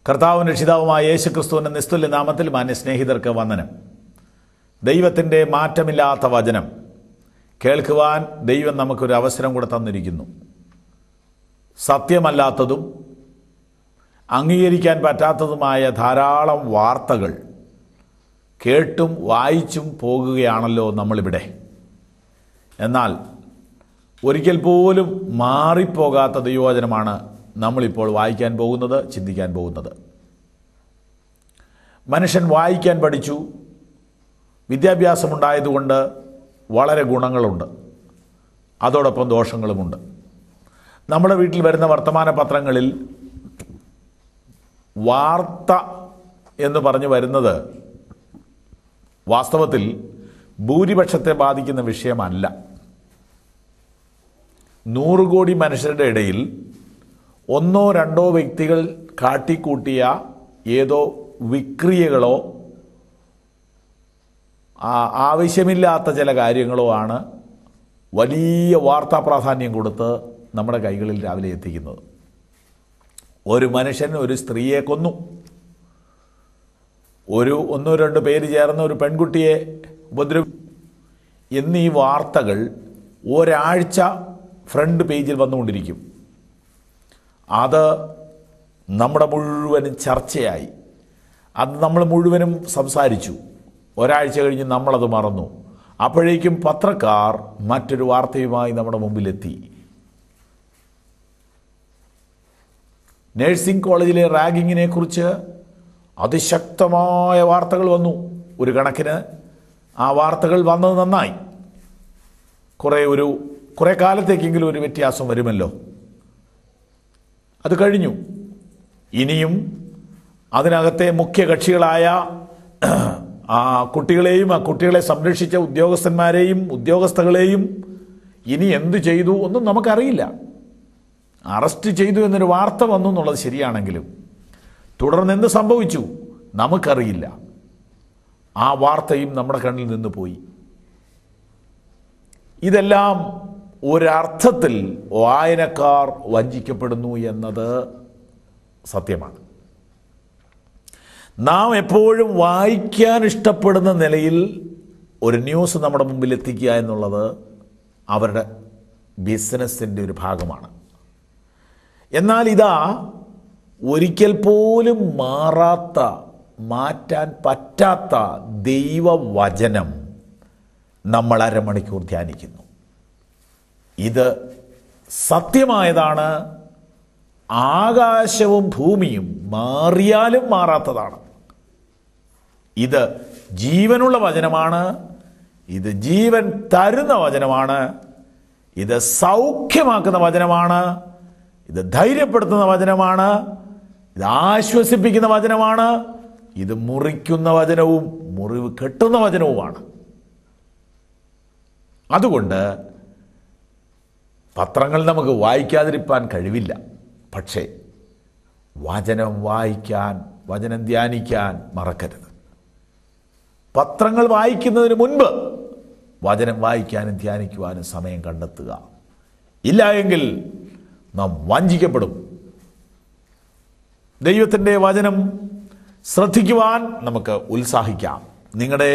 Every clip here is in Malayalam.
കർത്താവും രക്ഷിതാവുമായ യേശുക്രിസ്തുവിൻ്റെ നിസ്തുല്യ നാമത്തിൽ മാന്യ സ്നേഹിതർക്ക് വന്ദനം. ദൈവത്തിൻ്റെ മാറ്റമില്ലാത്ത വചനം കേൾക്കുവാൻ ദൈവം നമുക്കൊരു അവസരം കൂടെ തന്നിരിക്കുന്നു. സത്യമല്ലാത്തതും അംഗീകരിക്കാൻ പറ്റാത്തതുമായ ധാരാളം വാർത്തകൾ കേട്ടും വായിച്ചും പോകുകയാണല്ലോ നമ്മളിവിടെ. എന്നാൽ ഒരിക്കൽ പോലും മാറിപ്പോകാത്ത ദൈവവചനമാണ് നമ്മളിപ്പോൾ വായിക്കാൻ പോകുന്നത്, ചിന്തിക്കാൻ പോകുന്നത്. മനുഷ്യൻ വായിക്കാൻ പഠിച്ചു, വിദ്യാഭ്യാസമുണ്ടായതുകൊണ്ട് വളരെ ഗുണങ്ങളുണ്ട്, അതോടൊപ്പം ദോഷങ്ങളുമുണ്ട്. നമ്മുടെ വീട്ടിൽ വരുന്ന വർത്തമാന പത്രങ്ങളിൽ വാർത്ത എന്ന് പറഞ്ഞു വരുന്നത് വാസ്തവത്തിൽ ഭൂരിപക്ഷത്തെ ബാധിക്കുന്ന വിഷയമല്ല. 100 കോടി മനുഷ്യരുടെ ഇടയിൽ 1-2 വ്യക്തികൾ കാട്ടിക്കൂട്ടിയ ഏതോ വിക്രിയകളോ ആവശ്യമില്ലാത്ത ചില കാര്യങ്ങളോ ആണ് വലിയ വാർത്താ പ്രാധാന്യം കൊടുത്ത് നമ്മുടെ കൈകളിൽ രാവിലെ എത്തിക്കുന്നത്. ഒരു മനുഷ്യൻ ഒരു സ്ത്രീയെ കൊന്നു, 1-2 പേര് ചേർന്ന് ഒരു പെൺകുട്ടിയെ ഉപദ്രവിച്ചു എന്നീ വാർത്തകൾ ഒരാഴ്ച ഫ്രണ്ട് പേജിൽ വന്നുകൊണ്ടിരിക്കും. അത് നമ്മുടെ മുഴുവനും ചർച്ചയായി, അത് നമ്മൾ മുഴുവനും സംസാരിച്ചു. ഒരാഴ്ച കഴിഞ്ഞ് നമ്മളത് മറന്നു. അപ്പോഴേക്കും പത്രക്കാർ മറ്റൊരു വാർത്തയുമായി നമ്മുടെ മുമ്പിലെത്തി. നഴ്സിംഗ് കോളേജിലെ റാഗിങ്ങിനെ കുറിച്ച് അതിശക്തമായ വാർത്തകൾ വന്നു. ഒരു കണക്കിന് ആ വാർത്തകൾ വന്നത് നന്നായി. കുറേ കാലത്തേക്കെങ്കിലും ഒരു വ്യത്യാസം വരുമല്ലോ. അത് കഴിഞ്ഞു. ഇനിയും അതിനകത്തെ മുഖ്യ കക്ഷികളായ ആ കുട്ടികളെയും ആ കുട്ടികളെ സംരക്ഷിച്ച ഉദ്യോഗസ്ഥന്മാരെയും ഉദ്യോഗസ്ഥകളെയും ഇനി എന്തു ചെയ്തു ഒന്നും നമുക്കറിയില്ല. അറസ്റ്റ് ചെയ്തു എന്നൊരു വാർത്ത വന്നു എന്നുള്ളത് ശരിയാണെങ്കിലും തുടർന്ന് എന്ത് സംഭവിച്ചു നമുക്കറിയില്ല. ആ വാർത്തയും നമ്മുടെ കണ്ണിൽ നിന്ന് പോയി. ഇതെല്ലാം ഒരർത്ഥത്തിൽ വായനക്കാർ വഞ്ചിക്കപ്പെടുന്നു എന്നത് സത്യമാണ്. നാം എപ്പോഴും വായിക്കാൻ ഇഷ്ടപ്പെടുന്ന നിലയിൽ ഒരു ന്യൂസ് നമ്മുടെ മുമ്പിൽ എത്തിക്കുക എന്നുള്ളത് അവരുടെ ബിസിനസ്സിൻ്റെ ഒരു ഭാഗമാണ്. എന്നാൽ ഇതാ ഒരിക്കൽ പോലും മാറ്റാൻ പറ്റാത്ത ദൈവവചനം നമ്മൾ അരമണിക്കൂർ ധ്യാനിക്കുന്നു. ഇത് സത്യമായതാണ്. ആകാശവും ഭൂമിയും മാറിയാലും മാറാത്തതാണ്. ഇത് ജീവനുള്ള വചനമാണ്. ഇത് ജീവൻ തരുന്ന വചനമാണ്. ഇത് സൗഖ്യമാക്കുന്ന വചനമാണ്. ഇത് ധൈര്യപ്പെടുത്തുന്ന വചനമാണ്. ഇത് ആശ്വസിപ്പിക്കുന്ന വചനമാണ്. ഇത് മുറിക്കുന്ന വചനവും മുറിവ് കെട്ടുന്ന വചനവുമാണ്. അതുകൊണ്ട് പത്രങ്ങൾ നമുക്ക് വായിക്കാതിരിക്കാൻ കഴിവില്ല. പക്ഷേ വചനം വായിക്കാൻ, വചനം ധ്യാനിക്കാൻ മറക്കരുത്. പത്രങ്ങൾ വായിക്കുന്നതിന് മുൻപ് വചനം വായിക്കാനും ധ്യാനിക്കുവാനും സമയം കണ്ടെത്തുക. ഇല്ല എങ്കിൽ നാം വഞ്ചിക്കപ്പെടും. ദൈവത്തിൻ്റെ വചനം ശ്രദ്ധിക്കുവാൻ നമുക്ക് ഉത്സാഹിക്കാം. നിങ്ങളുടെ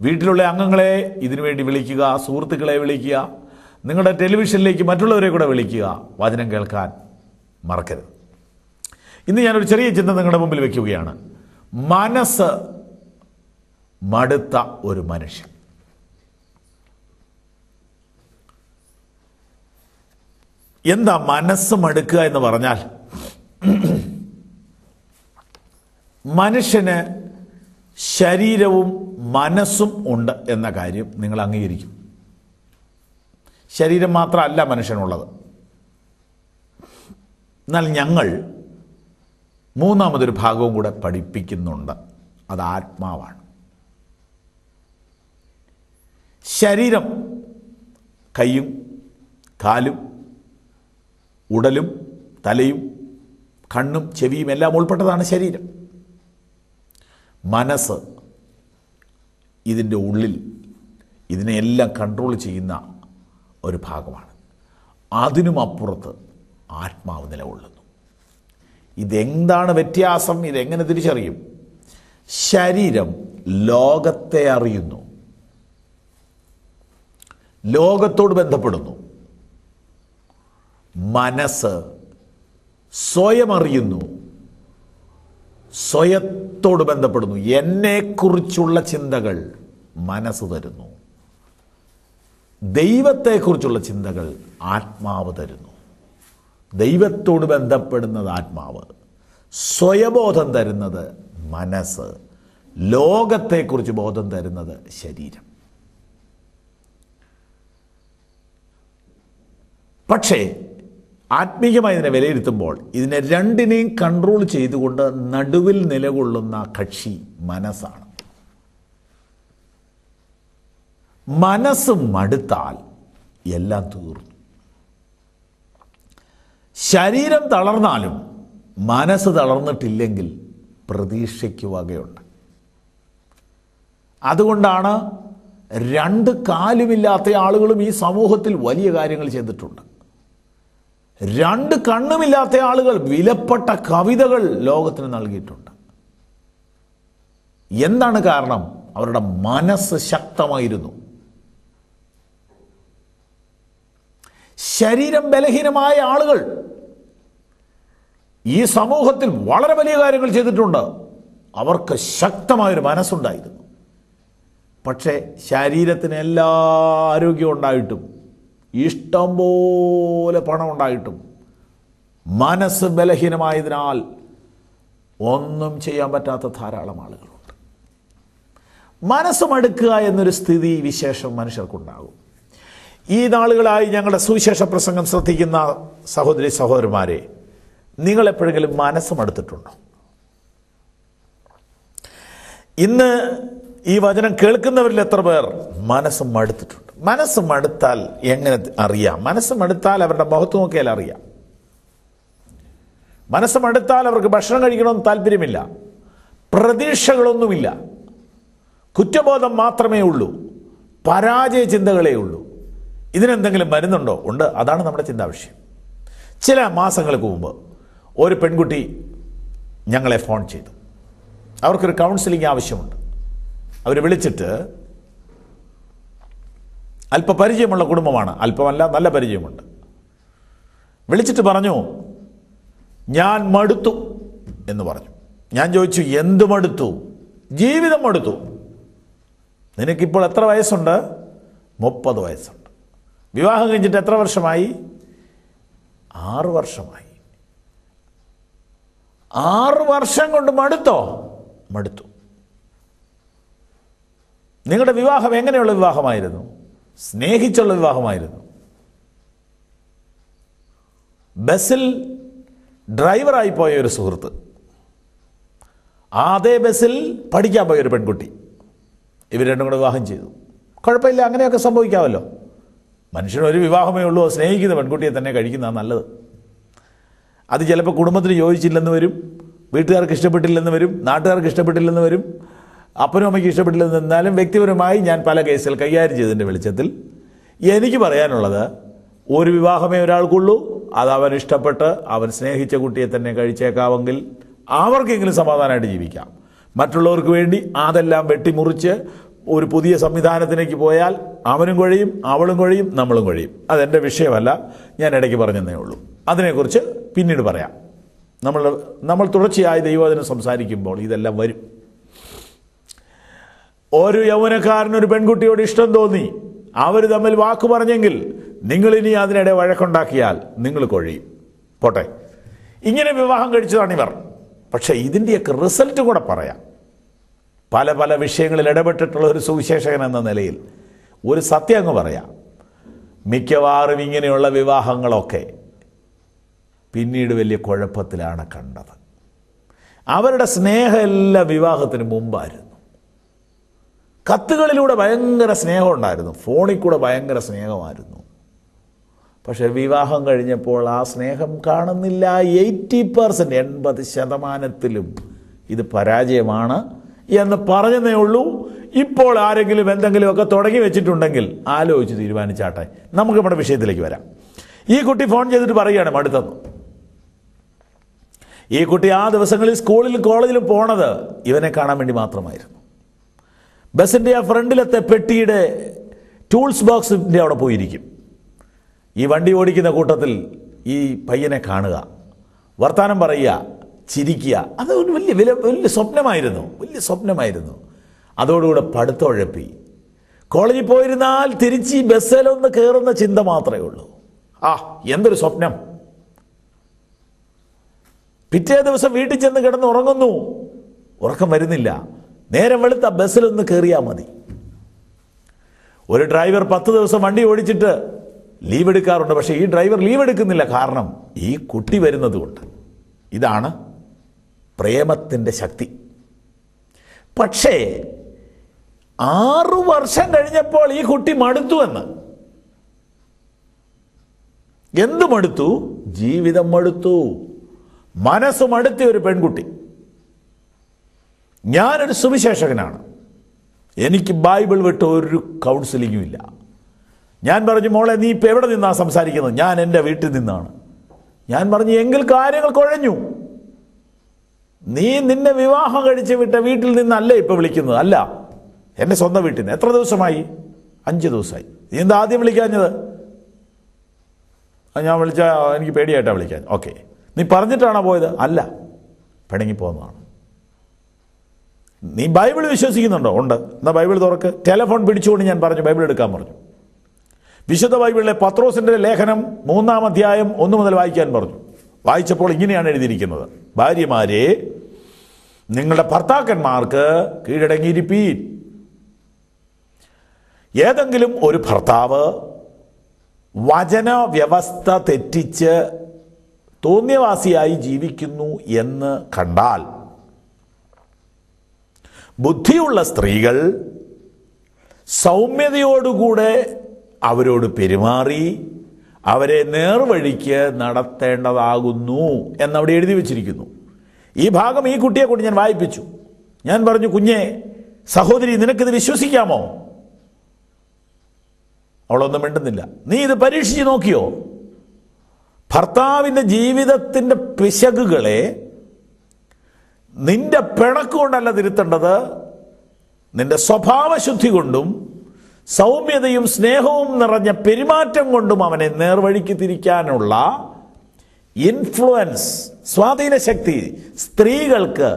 വീട്ടിലുള്ള അംഗങ്ങളെ ഇതിനുവേണ്ടി വിളിക്കുക, സുഹൃത്തുക്കളെ വിളിക്കുക, നിങ്ങളുടെ ടെലിവിഷനിലേക്ക് മറ്റുള്ളവരെ കൂടെ വിളിക്കുക. വചനം കേൾക്കാൻ മറക്കരുത്. ഇന്ന് ഞാനൊരു ചെറിയ ചിന്ത നിങ്ങളുടെ മുമ്പിൽ വയ്ക്കുകയാണ്. മനസ്സ് മടുത്ത ഒരു മനുഷ്യൻ. എന്താ മനസ്സ് മടുക്കുക എന്ന് പറഞ്ഞാൽ? മനുഷ്യന് ശരീരവും മനസ്സും ഉണ്ട് എന്ന കാര്യം നിങ്ങൾ അംഗീകരിക്കും. ശരീരം മാത്രമല്ല മനുഷ്യനുള്ളത്. എന്നാൽ ഞങ്ങൾ മൂന്നാമതൊരു ഭാഗവും കൂടെ പഠിപ്പിക്കുന്നുണ്ട്. അത് ആത്മാവാണ്. ശരീരം കൈയും കാലും ഉടലും തലയും കണ്ണും ചെവിയും എല്ലാം ഉൾപ്പെട്ടതാണ് ശരീരം. മനസ്സ് ഇതിൻ്റെ ഉള്ളിൽ ഇതിനെയെല്ലാം കൺട്രോൾ ചെയ്യുന്ന ഒരു ഭാഗമാണ്. അതിനുമപ്പുറത്ത് ആത്മാവ് നിലകൊള്ളുന്നു. ഇതെന്താണ് വ്യത്യാസം? ഇതെങ്ങനെ തിരിച്ചറിയും? ശരീരം ലോകത്തെ അറിയുന്നു, ലോകത്തോട് ബന്ധപ്പെടുന്നു. മനസ്സ് സ്വയം അറിയുന്നു, സ്വയത്തോട് ബന്ധപ്പെടുന്നു. എന്നെക്കുറിച്ചുള്ള ചിന്തകൾ മനസ്സ് തരുന്നു. ദൈവത്തെക്കുറിച്ചുള്ള ചിന്തകൾ ആത്മാവ് തരുന്നു. ദൈവത്തോട് ബന്ധപ്പെടുന്നത് ആത്മാവ്, സ്വയബോധം തരുന്നത് മനസ്സ്, ലോകത്തെക്കുറിച്ച് ബോധം തരുന്നത് ശരീരം. പക്ഷേ ആത്മീയമായി ഇതിനെ വിലയിരുത്തുമ്പോൾ ഇതിനെ രണ്ടിനെയും കൺട്രോൾ ചെയ്തുകൊണ്ട് നടുവിൽ നിലകൊള്ളുന്ന കക്ഷി മനസ്സാണ്. മനസ്സ് മടുത്താൽ എല്ലാം തീർന്നു. ശരീരം തളർന്നാലും മനസ്സ് തളർന്നിട്ടില്ലെങ്കിൽ പ്രതീക്ഷയ്ക്ക് വകയുണ്ട്. അതുകൊണ്ടാണ് രണ്ട് കാലുമില്ലാത്ത ആളുകളും ഈ സമൂഹത്തിൽ വലിയ കാര്യങ്ങൾ ചെയ്തിട്ടുണ്ട്. രണ്ട് കണ്ണുമില്ലാത്ത ആളുകൾ വിലപ്പെട്ട കവിതകൾ ലോകത്തിന് നൽകിയിട്ടുണ്ട്. എന്താണ് കാരണം? അവരുടെ മനസ്സ് ശക്തമായിരുന്നു. ശരീരം ബലഹീനമായ ആളുകൾ ഈ സമൂഹത്തിൽ വളരെ വലിയ കാര്യങ്ങൾ ചെയ്തിട്ടുണ്ട്. അവർക്ക് ശക്തമായൊരു മനസ്സുണ്ടായിരുന്നു. പക്ഷേ ശരീരത്തിന് എല്ലാ ആരോഗ്യവും ഉണ്ടായിട്ടും ഇഷ്ടം പോലെ പണം ഉണ്ടായിട്ടും മനസ്സ് ബലഹീനമായതിനാൽ ഒന്നും ചെയ്യാൻ പറ്റാത്ത ധാരാളം ആളുകളുണ്ട്. മനസ്സ് മടുക്കുക എന്നൊരു സ്ഥിതി വിശേഷം മനുഷ്യർക്കുണ്ടാകും. ഈ നാളുകളായി ഞങ്ങളുടെ സുവിശേഷ പ്രസംഗം ശ്രദ്ധിക്കുന്ന സഹോദരി സഹോദരന്മാരെ, നിങ്ങൾ എപ്പോഴെങ്കിലും മനസ്സ് മടുത്തിട്ടുണ്ടോ? ഇന്ന് ഈ വചനം കേൾക്കുന്നവരിൽ എത്ര പേർ മനസ്സ് മടുത്തിട്ടുണ്ട്? മനസ്സ് മടുത്താൽ എങ്ങനെ അറിയാം? മനസ്സ് മടുത്താൽ അവരുടെ മുഖത്ത് നോക്കിയാൽ അറിയാം. മനസ്സ് മടുത്താൽ അവർക്ക് ഭക്ഷണം കഴിക്കണമെന്ന് താല്പര്യമില്ല, പ്രതീക്ഷകളൊന്നുമില്ല, കുറ്റബോധം മാത്രമേ ഉള്ളൂ, പരാജയ ചിന്തകളേ ഉള്ളൂ. ഇതിനെന്തെങ്കിലും മരുന്നുണ്ടോ? ഉണ്ട്. അതാണ് നമ്മുടെ ചിന്താവിഷയം. ചില മാസങ്ങൾക്ക് മുമ്പ് ഒരു പെൺകുട്ടി ഞങ്ങളെ ഫോൺ ചെയ്തു. അവർക്കൊരു കൗൺസിലിംഗ് ആവശ്യമുണ്ട്. അവർ വിളിച്ചിട്ട്, അല്പ പരിചയമുള്ള കുടുംബമാണ്, അല്പമല്ല നല്ല പരിചയമുണ്ട്. വിളിച്ചിട്ട് പറഞ്ഞു, ഞാൻ മടുത്തു എന്ന് പറഞ്ഞു. ഞാൻ ചോദിച്ചു, എന്ത് മടുത്തു? ജീവിതം മടുത്തു. നിനക്കിപ്പോൾ എത്ര വയസ്സുണ്ട്? 30 വയസ്സുണ്ട്. വിവാഹം കഴിഞ്ഞിട്ട് എത്ര വർഷമായി? 6 വർഷമായി. 6 വർഷം കൊണ്ട് മടുത്തോ? മടുത്തു. നിങ്ങളുടെ വിവാഹം എങ്ങനെയുള്ള വിവാഹമായിരുന്നു? സ്നേഹിച്ചുള്ള വിവാഹമായിരുന്നു. ബസ്സിൽ ഡ്രൈവറായി പോയ ഒരു സുഹൃത്ത്, അതേ ബസ്സിൽ പഠിക്കാൻ പോയ ഒരു പെൺകുട്ടി, ഇവർ രണ്ടും കൂടെ വിവാഹം ചെയ്തു. കുഴപ്പമില്ല, അങ്ങനെയൊക്കെ സംഭവിക്കാമല്ലോ. മനുഷ്യനൊരു വിവാഹമേ ഉള്ളൂ. സ്നേഹിക്കുന്ന പെൺകുട്ടിയെ തന്നെ കഴിക്കുന്നതാണ് നല്ലത്. അത് ചിലപ്പോൾ കുടുംബത്തിന് യോജിച്ചില്ലെന്ന് വരും, വീട്ടുകാർക്ക് ഇഷ്ടപ്പെട്ടില്ലെന്ന് വരും, നാട്ടുകാർക്ക് ഇഷ്ടപ്പെട്ടില്ലെന്ന് വരും, അപ്പനും അമ്മയ്ക്ക് ഇഷ്ടപ്പെട്ടില്ലെന്ന്. എന്നാലും വ്യക്തിപരമായി ഞാൻ പല കേസുകൾ കൈകാര്യം ചെയ്തതിൻ്റെ വെളിച്ചത്തിൽ എനിക്ക് പറയാനുള്ളത്, ഒരു വിവാഹമേ ഒരാൾക്കുള്ളൂ. അത് അവൻ ഇഷ്ടപ്പെട്ട് അവൻ സ്നേഹിച്ച കുട്ടിയെ തന്നെ കഴിച്ചേക്കാമെങ്കിൽ അവർക്കെങ്കിലും സമാധാനമായിട്ട് ജീവിക്കാം. മറ്റുള്ളവർക്ക് വേണ്ടി അതെല്ലാം വെട്ടിമുറിച്ച് ഒരു പുതിയ സംവിധാനത്തിലേക്ക് പോയാൽ അവനും കഴിയും, അവളും കഴിയും, നമ്മളും കഴിയും. അതെൻ്റെ വിഷയമല്ല, ഞാൻ ഇടയ്ക്ക് പറഞ്ഞതേ ഉള്ളൂ. അതിനെക്കുറിച്ച് പിന്നീട് പറയാം. നമ്മൾ തുടർച്ചയായി ദൈവവചനം സംസാരിക്കുമ്പോൾ ഇതെല്ലാം വരും. ഒരു യൗവനക്കാരനൊരു പെൺകുട്ടിയോട് ഇഷ്ടം തോന്നി, അവർ തമ്മിൽ വാക്ക് പറഞ്ഞെങ്കിൽ നിങ്ങളിനി അതിനിടെ വഴക്കുണ്ടാക്കിയാൽ നിങ്ങൾ കൊഴിയും. പോട്ടെ, ഇങ്ങനെ വിവാഹം കഴിച്ചതാണ് ഇവർ. പക്ഷേ ഇതിൻ്റെയൊക്കെ റിസൾട്ട് കൂടെ പറയാം. പല പല വിഷയങ്ങളിൽ ഇടപെട്ടിട്ടുള്ള ഒരു സുവിശേഷകൻ എന്ന നിലയിൽ ഒരു സത്യം അങ്ങ് പറയാം. മിക്കവാറും ഇങ്ങനെയുള്ള വിവാഹങ്ങളൊക്കെ പിന്നീട് വലിയ കുഴപ്പത്തിലാണ് കണ്ടത്. അവരുടെ സ്നേഹമെല്ലാം വിവാഹത്തിന് മുമ്പായിരുന്നു. കത്തുകളിലൂടെ ഭയങ്കര സ്നേഹമുണ്ടായിരുന്നു, ഫോണിൽ കൂടെ ഭയങ്കര സ്നേഹമായിരുന്നു. പക്ഷെ വിവാഹം കഴിഞ്ഞപ്പോൾ ആ സ്നേഹം കാണുന്നില്ല. 80% ഇത് പരാജയമാണ് എന്ന് പറഞ്ഞതേ ഉള്ളൂ. ഇപ്പോൾ ആരെങ്കിലും എന്തെങ്കിലുമൊക്കെ തുടങ്ങി വെച്ചിട്ടുണ്ടെങ്കിൽ ആലോചിച്ച് തീരുമാനിച്ചാട്ടെ. നമുക്ക് നമ്മുടെ വിഷയത്തിലേക്ക് വരാം. ഈ കുട്ടി ഫോൺ ചെയ്തിട്ട് പറയുകയാണ് മടുത്തെന്ന്. ഈ കുട്ടി ആ ദിവസങ്ങളിൽ സ്കൂളിലും കോളേജിലും പോണത് ഇവനെ കാണാൻ വേണ്ടി മാത്രമായിരുന്നു. ബസ്സിൻ്റെ ആ ഫ്രണ്ടിലത്തെ പെട്ടിയുടെ ടൂൾസ് ബോക്സിൻ്റെ അവിടെ പോയിരിക്കും. ഈ വണ്ടി ഓടിക്കുന്ന കൂട്ടത്തിൽ ഈ പയ്യനെ കാണുക, വർത്തമാനം പറയുക, ചിരിക്കുക. അത് ഒരു വലിയ സ്വപ്നമായിരുന്നു. അതോടുകൂടെ പഠിത്തം ഉഴപ്പി. കോളേജിൽ പോയിരുന്നാൽ തിരിച്ച് ഈ ബസ്സിലൊന്ന് കയറുന്ന ചിന്ത മാത്രമേ ഉള്ളൂ. എന്തൊരു സ്വപ്നം. പിറ്റേ ദിവസം വീട്ടിൽ ചെന്ന് കിടന്ന് ഉറങ്ങുന്നു, ഉറക്കം വരുന്നില്ല. നേരം വെളുത്ത ബസ്സിലൊന്ന് കയറിയാൽ മതി. ഒരു ഡ്രൈവർ 10 ദിവസം വണ്ടി ഓടിച്ചിട്ട് ലീവ് എടുക്കാറുണ്ട്. പക്ഷേ ഈ ഡ്രൈവർ ലീവ് എടുക്കുന്നില്ല. കാരണം ഈ കുട്ടി വരുന്നത് കൊണ്ട്. ഇതാണ് പ്രേമത്തിൻ്റെ ശക്തി. പക്ഷേ 6 വർഷം കഴിഞ്ഞപ്പോൾ ഈ കുട്ടി മടുത്തുവെന്ന്. എന്ത് മടുത്തു? ജീവിതം മടുത്തു, മനസ്സ് മടുത്തിയ ഒരു പെൺകുട്ടി. ഞാനൊരു സുവിശേഷകനാണ്, എനിക്ക് ബൈബിൾ വിട്ട് ഒരു കൗൺസിലിങ്ങും ഇല്ല. ഞാൻ പറഞ്ഞു, മോളെ നീ ഇപ്പം എവിടെ നിന്നാണ് സംസാരിക്കുന്നത്? ഞാൻ എൻ്റെ വീട്ടിൽ നിന്നാണ്. ഞാൻ പറഞ്ഞു, എങ്കിൽ കാര്യങ്ങൾ കുഴഞ്ഞു. നീ നിന്നെ വിവാഹം കഴിച്ച് വിട്ട വീട്ടിൽ നിന്നല്ലേ ഇപ്പം വിളിക്കുന്നത്? അല്ല, എൻ്റെ സ്വന്തം വീട്ടിൽ നിന്ന്. എത്ര ദിവസമായി? 5 ദിവസമായി. നീ എന്താ ആദ്യം വിളിക്കാഞ്ഞത്? ഞാൻ എനിക്ക് പേടിയായിട്ടാണ് വിളിക്കാൻ. ഓക്കെ, നീ പറഞ്ഞിട്ടാണോ പോയത്? അല്ല, പിണങ്ങിപ്പോകുന്നതാണ്. നീ ബൈബിൾ വിശ്വസിക്കുന്നുണ്ടോ? ഉണ്ട്. എന്നാൽ ബൈബിൾ തുറക്ക്. ടെലഫോൺ പിടിച്ചുകൊണ്ട് ഞാൻ പറഞ്ഞു, ബൈബിൾ എടുക്കാൻ പറഞ്ഞു. വിശുദ്ധ ബൈബിളിലെ പത്രോസിൻ്റെ ലേഖനം 3-ാം അധ്യായം 1 മുതൽ വായിക്കാൻ പറഞ്ഞു. വായിച്ചപ്പോൾ ഇങ്ങനെയാണ് എഴുതിയിരിക്കുന്നത്: ഭാര്യമാരെ, നിങ്ങളുടെ ഭർത്താക്കന്മാർക്ക് കീഴടങ്ങിയിരിപ്പീൻ. ഏതെങ്കിലും ഒരു ഭർത്താവ് വചന വ്യവസ്ഥ തെറ്റിച്ച് തോന്നിയവാസിയായി ജീവിക്കുന്നു എന്ന് കണ്ടാൽ ബുദ്ധിയുള്ള സ്ത്രീകൾ സൗമ്യതയോടുകൂടെ അവരോട് പെരുമാറി അവരെ നേർവഴിക്ക് നടത്തേണ്ടതാകുന്നു എന്നവിടെ എഴുതി വച്ചിരിക്കുന്നു. ഈ ഭാഗം ഈ കുട്ടിയെ കൊണ്ട് ഞാൻ വായിപ്പിച്ചു. ഞാൻ പറഞ്ഞു, കുഞ്ഞെ, സഹോദരി, നിനക്കിത് വിശ്വസിക്കാമോ? അവളൊന്നും മിണ്ടുന്നില്ല. നീ ഇത് പരീക്ഷിച്ച് നോക്കിയോ? ഭർത്താവിൻ്റെ ജീവിതത്തിൻ്റെ പിശകുകളെ നിന്റെ പിണക്കുകൊണ്ടല്ല തിരുത്തേണ്ടത്, നിന്റെ സ്വഭാവശുദ്ധി കൊണ്ടും സൗമ്യതയും സ്നേഹവും നിറഞ്ഞ പെരുമാറ്റം കൊണ്ടും അവനെ നേർവഴിക്ക് തിരിക്കാനുള്ള ഇൻഫ്ലുവൻസ്, സ്വാധീന ശക്തി സ്ത്രീകൾക്ക്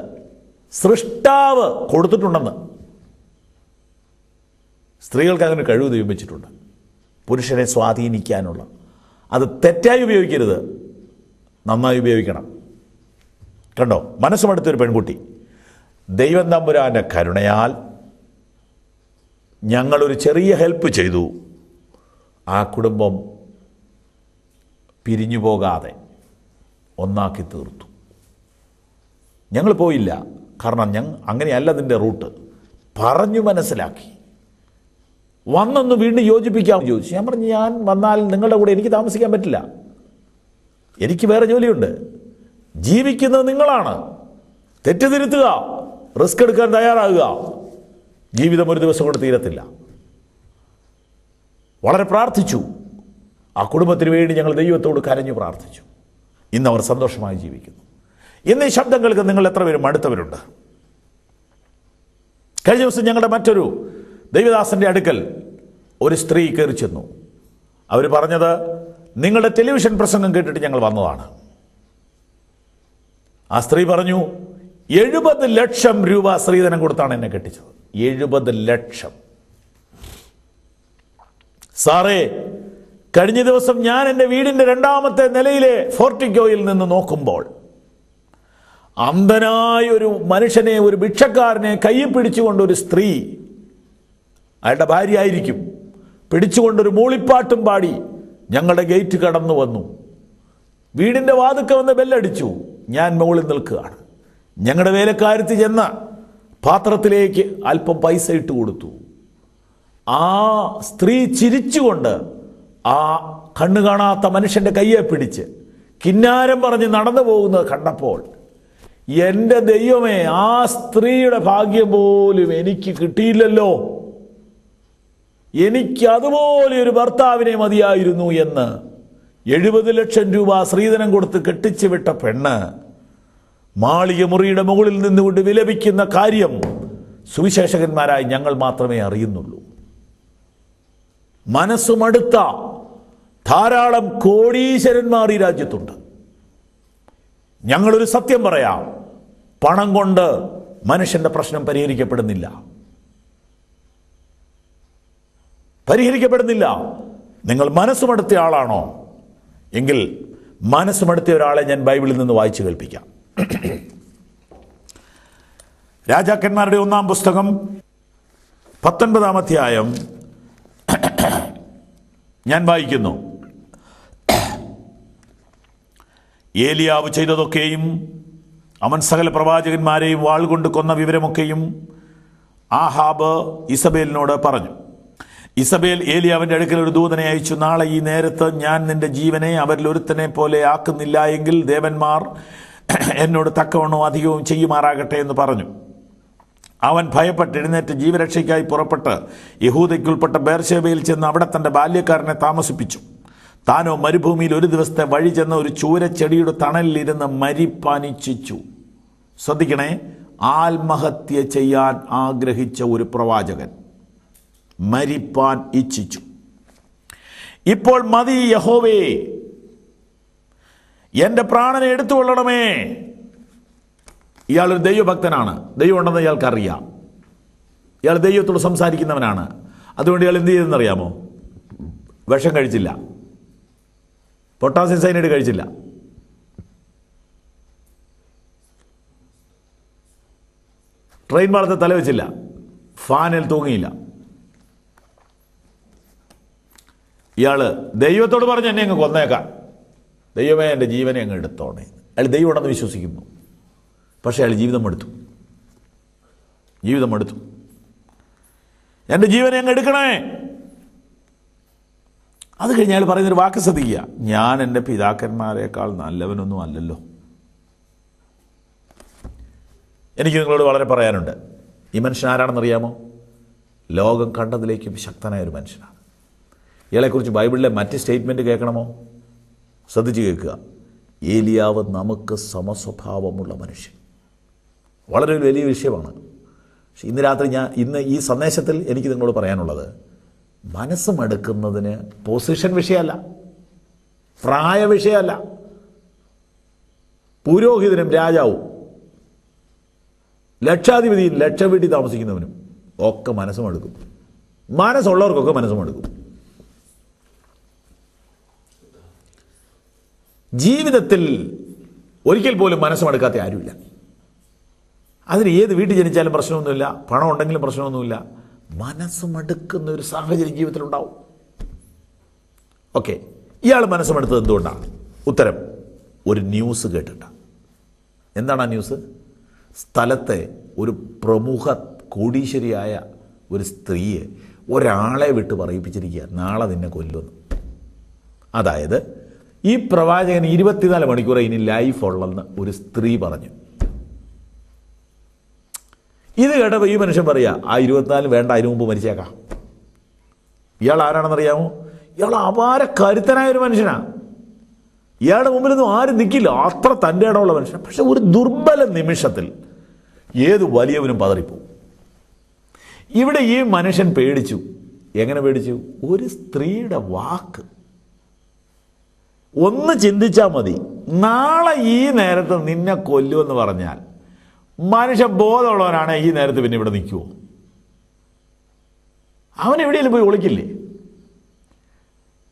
സൃഷ്ടാവ് കൊടുത്തിട്ടുണ്ടെന്ന്. സ്ത്രീകൾക്ക് അങ്ങനെ കഴിവ് ദൈവം പുരുഷനെ സ്വാധീനിക്കാനുള്ള. അത് തെറ്റായി ഉപയോഗിക്കരുത്, നന്നായി ഉപയോഗിക്കണം. കണ്ടോ, മനസ്സുമടുത്തൊരു പെൺകുട്ടി. ദൈവം തമ്പുരാൻ്റെ കരുണയാൽ ഞങ്ങളൊരു ചെറിയ ഹെൽപ്പ് ചെയ്തു. ആ കുടുംബം പിരിഞ്ഞു പോകാതെ ഒന്നാക്കി തീർത്തു. ഞങ്ങൾ പോയില്ല, കാരണം അങ്ങനെയല്ല അതിൻ്റെ റൂട്ട്. പറഞ്ഞു മനസ്സിലാക്കി. വന്നൊന്ന് വീണ്ടും യോജിപ്പിക്കാൻ ചോദിച്ചു. ഞാൻ പറഞ്ഞു, ഞാൻ വന്നാൽ നിങ്ങളുടെ കൂടെ എനിക്ക് താമസിക്കാൻ പറ്റില്ല, എനിക്ക് വേറെ ജോലിയുണ്ട്. ജീവിക്കുന്നത് നിങ്ങളാണ്. തെറ്റുതിരുത്തുക, റിസ്ക് എടുക്കാൻ തയ്യാറാകുക. ജീവിതം ഒരു ദിവസം കൊണ്ട് തീരത്തില്ല. വളരെ പ്രാർത്ഥിച്ചു. ആ കുടുംബത്തിന് വേണ്ടി ഞങ്ങൾ ദൈവത്തോട് കരഞ്ഞു പ്രാർത്ഥിച്ചു. ഇന്ന് അവർ സന്തോഷമായി ജീവിക്കുന്നു. ഇന്ന് ഈ ശബ്ദങ്ങൾക്ക് നിങ്ങൾ എത്ര പേരും അടുത്തവരുണ്ട്? കഴിഞ്ഞ ദിവസം ഞങ്ങളുടെ മറ്റൊരു ദൈവദാസൻ്റെ അടുക്കൽ ഒരു സ്ത്രീ കയറി ചെന്നു. അവർ പറഞ്ഞത്, നിങ്ങളുടെ ടെലിവിഷൻ പ്രസംഗം കേട്ടിട്ട് ഞങ്ങൾ വന്നതാണ്. ആ സ്ത്രീ പറഞ്ഞു, 70 ലക്ഷം രൂപ സ്ത്രീധനം കൊടുത്താണ് എന്നെ കെട്ടിച്ചത്. 70 ലക്ഷം. സാറേ, കഴിഞ്ഞ ദിവസം ഞാൻ എൻ്റെ വീടിൻ്റെ 2ാമത്തെ നിലയിലെ ഫോർട്ടിക്കോയിൽ നിന്ന് നോക്കുമ്പോൾ അന്ധനായ ഒരു മനുഷ്യനെ, ഒരു ഭിക്ഷക്കാരനെ കയ്യിൽ പിടിച്ചുകൊണ്ട് ഒരു സ്ത്രീ, അയാളുടെ ഭാര്യ ആയിരിക്കും, പിടിച്ചുകൊണ്ടൊരു മൂളിപ്പാട്ടും പാടി ഞങ്ങളുടെ ഗേറ്റ് കടന്നു വന്നു. വീടിൻ്റെ വാതുക്ക വന്ന് ബെല്ലടിച്ചു. ഞാൻ മുകളിൽ നിൽക്കുകയാണ്. ഞങ്ങളുടെ വേലക്കാരത്തി ചെന്ന പാത്രത്തിലേക്ക് അല്പം പൈസ ഇട്ട് കൊടുത്തു. ആ സ്ത്രീ ചിരിച്ചുകൊണ്ട് ആ കണ്ണു കാണാത്ത മനുഷ്യൻ്റെ കയ്യെ പിടിച്ച് കിന്നാരം പറഞ്ഞ് നടന്നു പോകുന്നത് കണ്ടപ്പോൾ, എൻ്റെ ദൈവമേ, ആ സ്ത്രീയുടെ ഭാഗ്യം പോലും എനിക്ക് കിട്ടിയില്ലല്ലോ, എനിക്ക് അതുപോലെ ഒരു ഭർത്താവിനെ മതിയായിരുന്നു എന്ന് 70 ലക്ഷം രൂപ സ്ത്രീധനം കൊടുത്ത് കെട്ടിച്ചു വിട്ട പെണ്ണ് മാളിക മുറിയുടെ മുകളിൽ നിന്നുകൊണ്ട് വിലപിക്കുന്ന കാര്യം സുവിശേഷകന്മാരായി ഞങ്ങൾ മാത്രമേ അറിയുന്നുള്ളൂ. മനസ്സുമടുത്ത ധാരാളം കോടീശ്വരന്മാർ ഈ രാജ്യത്തുണ്ട്. ഞങ്ങളൊരു സത്യം പറയാം, പണം കൊണ്ട് മനുഷ്യന്റെ പ്രശ്നം പരിഹരിക്കപ്പെടുന്നില്ല. നിങ്ങൾ മനസ്സുമടുത്ത ആളാണോ എങ്കിൽ മനസ്സുമടുത്ത ഒരാളെ ഞാൻ ബൈബിളിൽ നിന്ന് വായിച്ചു കേൾപ്പിക്കാം. രാജാക്കന്മാരുടെ 1-ാം പുസ്തകം 19-ാം അധ്യായം ഞാൻ വായിക്കുന്നു. ഏലിയാവ് ചെയ്തതൊക്കെയും അവൻ സകല പ്രവാചകന്മാരെയും വാൾകൊണ്ട് കൊന്ന വിവരമൊക്കെയും ആഹാബ് ഇസബേലിനോട് പറഞ്ഞു. ഇസബേൽ ഏലിയാവിന്റെ അടുക്കൽ ഒരു ദൂതനെ അയച്ചു, നാളെ ഈ നേരത്ത് ഞാൻ നിന്റെ ജീവനെ അവരിൽ ഒരുത്തനെ പോലെ ആക്കുന്നില്ല എങ്കിൽ ദേവന്മാർ എന്നോട് തക്കവണ്ണവും അധികവും ചെയ്യുമാറാകട്ടെ എന്ന് പറഞ്ഞു. അവൻ ഭയപ്പെട്ട് എഴുന്നേറ്റ് ജീവരക്ഷയ്ക്കായി പുറപ്പെട്ട് യഹൂദയ്ക്കുൾപ്പെട്ട ബേർശേബയിൽ ചെന്ന് അവിടെ തന്റെ ബാല്യക്കാരനെ താമസിപ്പിച്ചു. താനോ മരുഭൂമിയിൽ ഒരു ദിവസത്തെ വഴി ചെന്ന ഒരു ചൂരച്ചെടിയുടെ തണലിലിരുന്ന് മരിപ്പാനിച്ഛിച്ചു. ശ്രദ്ധിക്കണേ, ആത്മഹത്യ ചെയ്യാൻ ആഗ്രഹിച്ച ഒരു പ്രവാചകൻ മരിപ്പാൻ ഇച്ഛിച്ചു. ഇപ്പോൾ മതി യഹോവേ, എന്റെ പ്രാണനെ എടുത്തുകൊള്ളണമേ. ഇയാളൊരു ദൈവഭക്തനാണ്, ദൈവം ഉണ്ടെന്ന് ഇയാൾക്കറിയാം. ഇയാൾ ദൈവത്തോട് സംസാരിക്കുന്നവനാണ്. അതുകൊണ്ട് ഇയാൾ എന്ത് ചെയ്തെന്നറിയാമോ? വിഷം കഴിച്ചില്ല, പൊട്ടാസ്യം സയനൈഡ് കഴിച്ചില്ല. ട്രെയിൻ പാളത്തെ തലവെച്ചില്ല, ഫാനിൽ തൂങ്ങിയില്ല. ഇയാള് ദൈവത്തോട് പറഞ്ഞ് എന്നെ അങ്ങ് കൊന്നേക്കാം, ദൈവമേ എൻ്റെ ജീവനെ അങ്ങ് എടുത്തോണേ. അയാൾ ദൈവം ഉണ്ടെന്ന് വിശ്വസിക്കുന്നു. പക്ഷേ അയാൾ ജീവിതം എടുത്തു. എൻ്റെ ജീവനെ അങ്ങ് എടുക്കണേ. അത് കഴിഞ്ഞ് അയാൾ പറയുന്നൊരു വാക്ക് ശ്രദ്ധിക്കുക, ഞാൻ എൻ്റെ പിതാക്കന്മാരെക്കാൾ നല്ലവനൊന്നും അല്ലല്ലോ. എനിക്ക് നിങ്ങളോട് വളരെ പറയാനുണ്ട്. ഈ മനുഷ്യൻ ആരാണെന്നറിയാമോ? ലോകം കണ്ടതിലേക്കും ശക്തനായ ഒരു മനുഷ്യനാണ്. ഇയാളെക്കുറിച്ച് ബൈബിളിലെ മറ്റ് സ്റ്റേറ്റ്മെൻറ്റ് കേൾക്കണമോ? ശ്രദ്ധിച്ച് കേൾക്കുക. ഏലിയാവ് നമുക്ക് സമസ്വഭാവമുള്ള മനുഷ്യൻ. വളരെ ഒരു വലിയ വിഷയമാണ്. പക്ഷെ ഇന്ന് രാത്രി ഇന്ന് ഈ സന്ദേശത്തിൽ എനിക്ക് നിങ്ങളോട് പറയാനുള്ളത്, മനസ്സ് മടുക്കുന്നതിന് പൊസിഷൻ വിഷയമല്ല, പ്രായ വിഷയമല്ല. പുരോഹിതനും രാജാവും ലക്ഷാധിപതിയും ലക്ഷം വീട്ടിൽ താമസിക്കുന്നവനും ഒക്കെ മനസ്സും മടുക്കും. മനസ്സുള്ളവർക്കൊക്കെ മനസ്സും മടുക്കും. ജീവിതത്തിൽ ഒരിക്കൽ പോലും മനസ്സ് മടുക്കാത്ത ആരുമില്ല. അതിന് ഏത് വീട്ടിൽ ജനിച്ചാലും പ്രശ്നമൊന്നുമില്ല, പണം ഉണ്ടെങ്കിലും പ്രശ്നമൊന്നുമില്ല. മനസ്സ് മടുക്കുന്ന ഒരു സാഹചര്യം ജീവിതത്തിലുണ്ടാവും. ഓക്കെ, ഇയാൾ മനസ്സ് മടുത്തത് എന്തുകൊണ്ടാണ്? ഉത്തരം, ഒരു ന്യൂസ് കേട്ടിട്ടാണ്. എന്താണ് ആ ന്യൂസ്? സ്ഥലത്തെ ഒരു പ്രമുഖ കോടീശ്വരിയായ ഒരു സ്ത്രീയെ ഒരാളെ വിട്ട് പറയിപ്പിച്ചിരിക്കുക, നാളെ നിന്നെ കൊല്ലുമെന്ന്. അതായത് ഈ പ്രവാചകൻ 24 മണിക്കൂർ ഇനി ലൈഫ് ഉള്ളെന്ന് ഒരു സ്ത്രീ പറഞ്ഞു. ഇത് കേട്ടപ്പോൾ ഈ മനുഷ്യൻ പറയുക, ആ 24 വേണ്ട, അതിനു മുമ്പ് മരിച്ചേക്കാം. ഇയാൾ ആരാണെന്നറിയാമോ? ഇയാൾ അപാര കരുത്തനായ ഒരു മനുഷ്യനാണ്. ഇയാളുടെ മുമ്പിലൊന്നും ആരും നിൽക്കില്ല, അത്ര തൻ്റെ ഇടമുള്ള മനുഷ്യൻ. പക്ഷെ ഒരു ദുർബല നിമിഷത്തിൽ ഏത് വലിയവനും പതറിപ്പോവും. ഇവിടെ ഈ മനുഷ്യൻ പേടിച്ചു. എങ്ങനെ പേടിച്ചു? ഒരു സ്ത്രീയുടെ വാക്ക്. ഒന്ന് ചിന്തിച്ചാൽ മതി, നാളെ ഈ നേരത്ത് നിന്നെ കൊല്ലുമെന്ന് പറഞ്ഞാൽ മനുഷ്യ ബോധമുള്ളവനാണ് ഈ നേരത്ത് പിന്നെ ഇവിടെ നിൽക്കുമോ? അവൻ എവിടെയെങ്കിലും പോയി ഒളിക്കില്ലേ?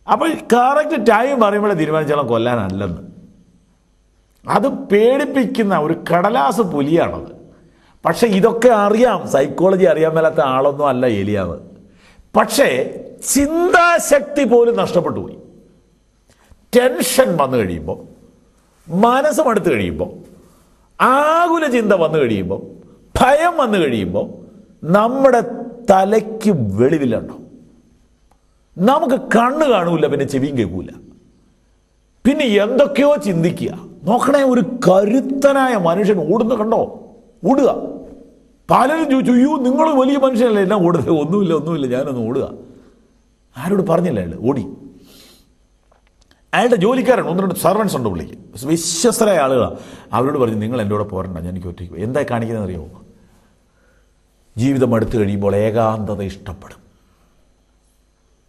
അപ്പോൾ കറക്റ്റ് ടൈം പറയുമ്പോഴേ തീരുമാനിച്ചോളം കൊല്ലാനല്ലെന്ന്. അത് പേടിപ്പിക്കുന്ന ഒരു കടലാസ് പുലിയാണത്. പക്ഷെ ഇതൊക്കെ അറിയാം, സൈക്കോളജി അറിയാൻ മേലാത്ത ആളൊന്നും അല്ല ഏലിയാവ്. പക്ഷേ ചിന്താശക്തി പോലും നഷ്ടപ്പെട്ടു പോയി. ടെൻഷൻ വന്നു കഴിയുമ്പോൾ, മനസ്സ് മടുത്തു കഴിയുമ്പോൾ, ആകുല ചിന്ത വന്നു കഴിയുമ്പോൾ, ഭയം വന്നു കഴിയുമ്പോൾ നമ്മുടെ തലയ്ക്ക് വെളിവിലുണ്ടോ? നമുക്ക് കണ്ണ് കാണൂല, പിന്നെ ചെവിയും കേൾക്കൂല, പിന്നെ എന്തൊക്കെയോ ചിന്തിക്കുക. നോക്കണേ, ഒരു കരുത്തനായ മനുഷ്യൻ ഓടുന്ന കണ്ടോ? ഓടുക. പലരും ചോദിച്ചു, അയ്യോ നിങ്ങൾ വലിയ മനുഷ്യനല്ലേ, എന്നാ ഓടുക? ഒന്നുമില്ല, ഞാനൊന്ന് ഓടുക. ആരോട് പറഞ്ഞില്ല, അയാൾ ഓടി. അയാളുടെ ജോലിക്കാരാണ്, 1-2 സർവൻസ് ഉണ്ട് പുള്ളിക്ക്, വിശ്വസ്തരായ ആളുകളാണ്. അവരോട് പറഞ്ഞു, നിങ്ങൾ എൻ്റെ കൂടെ പോരണ്ട, ഞാൻ എനിക്ക് ഒറ്റയ്ക്ക്. എന്താ കാണിക്കുന്നത് അറിയോ? ജീവിതം മടുത്തു കഴിയുമ്പോൾ ഏകാന്തത ഇഷ്ടപ്പെടും.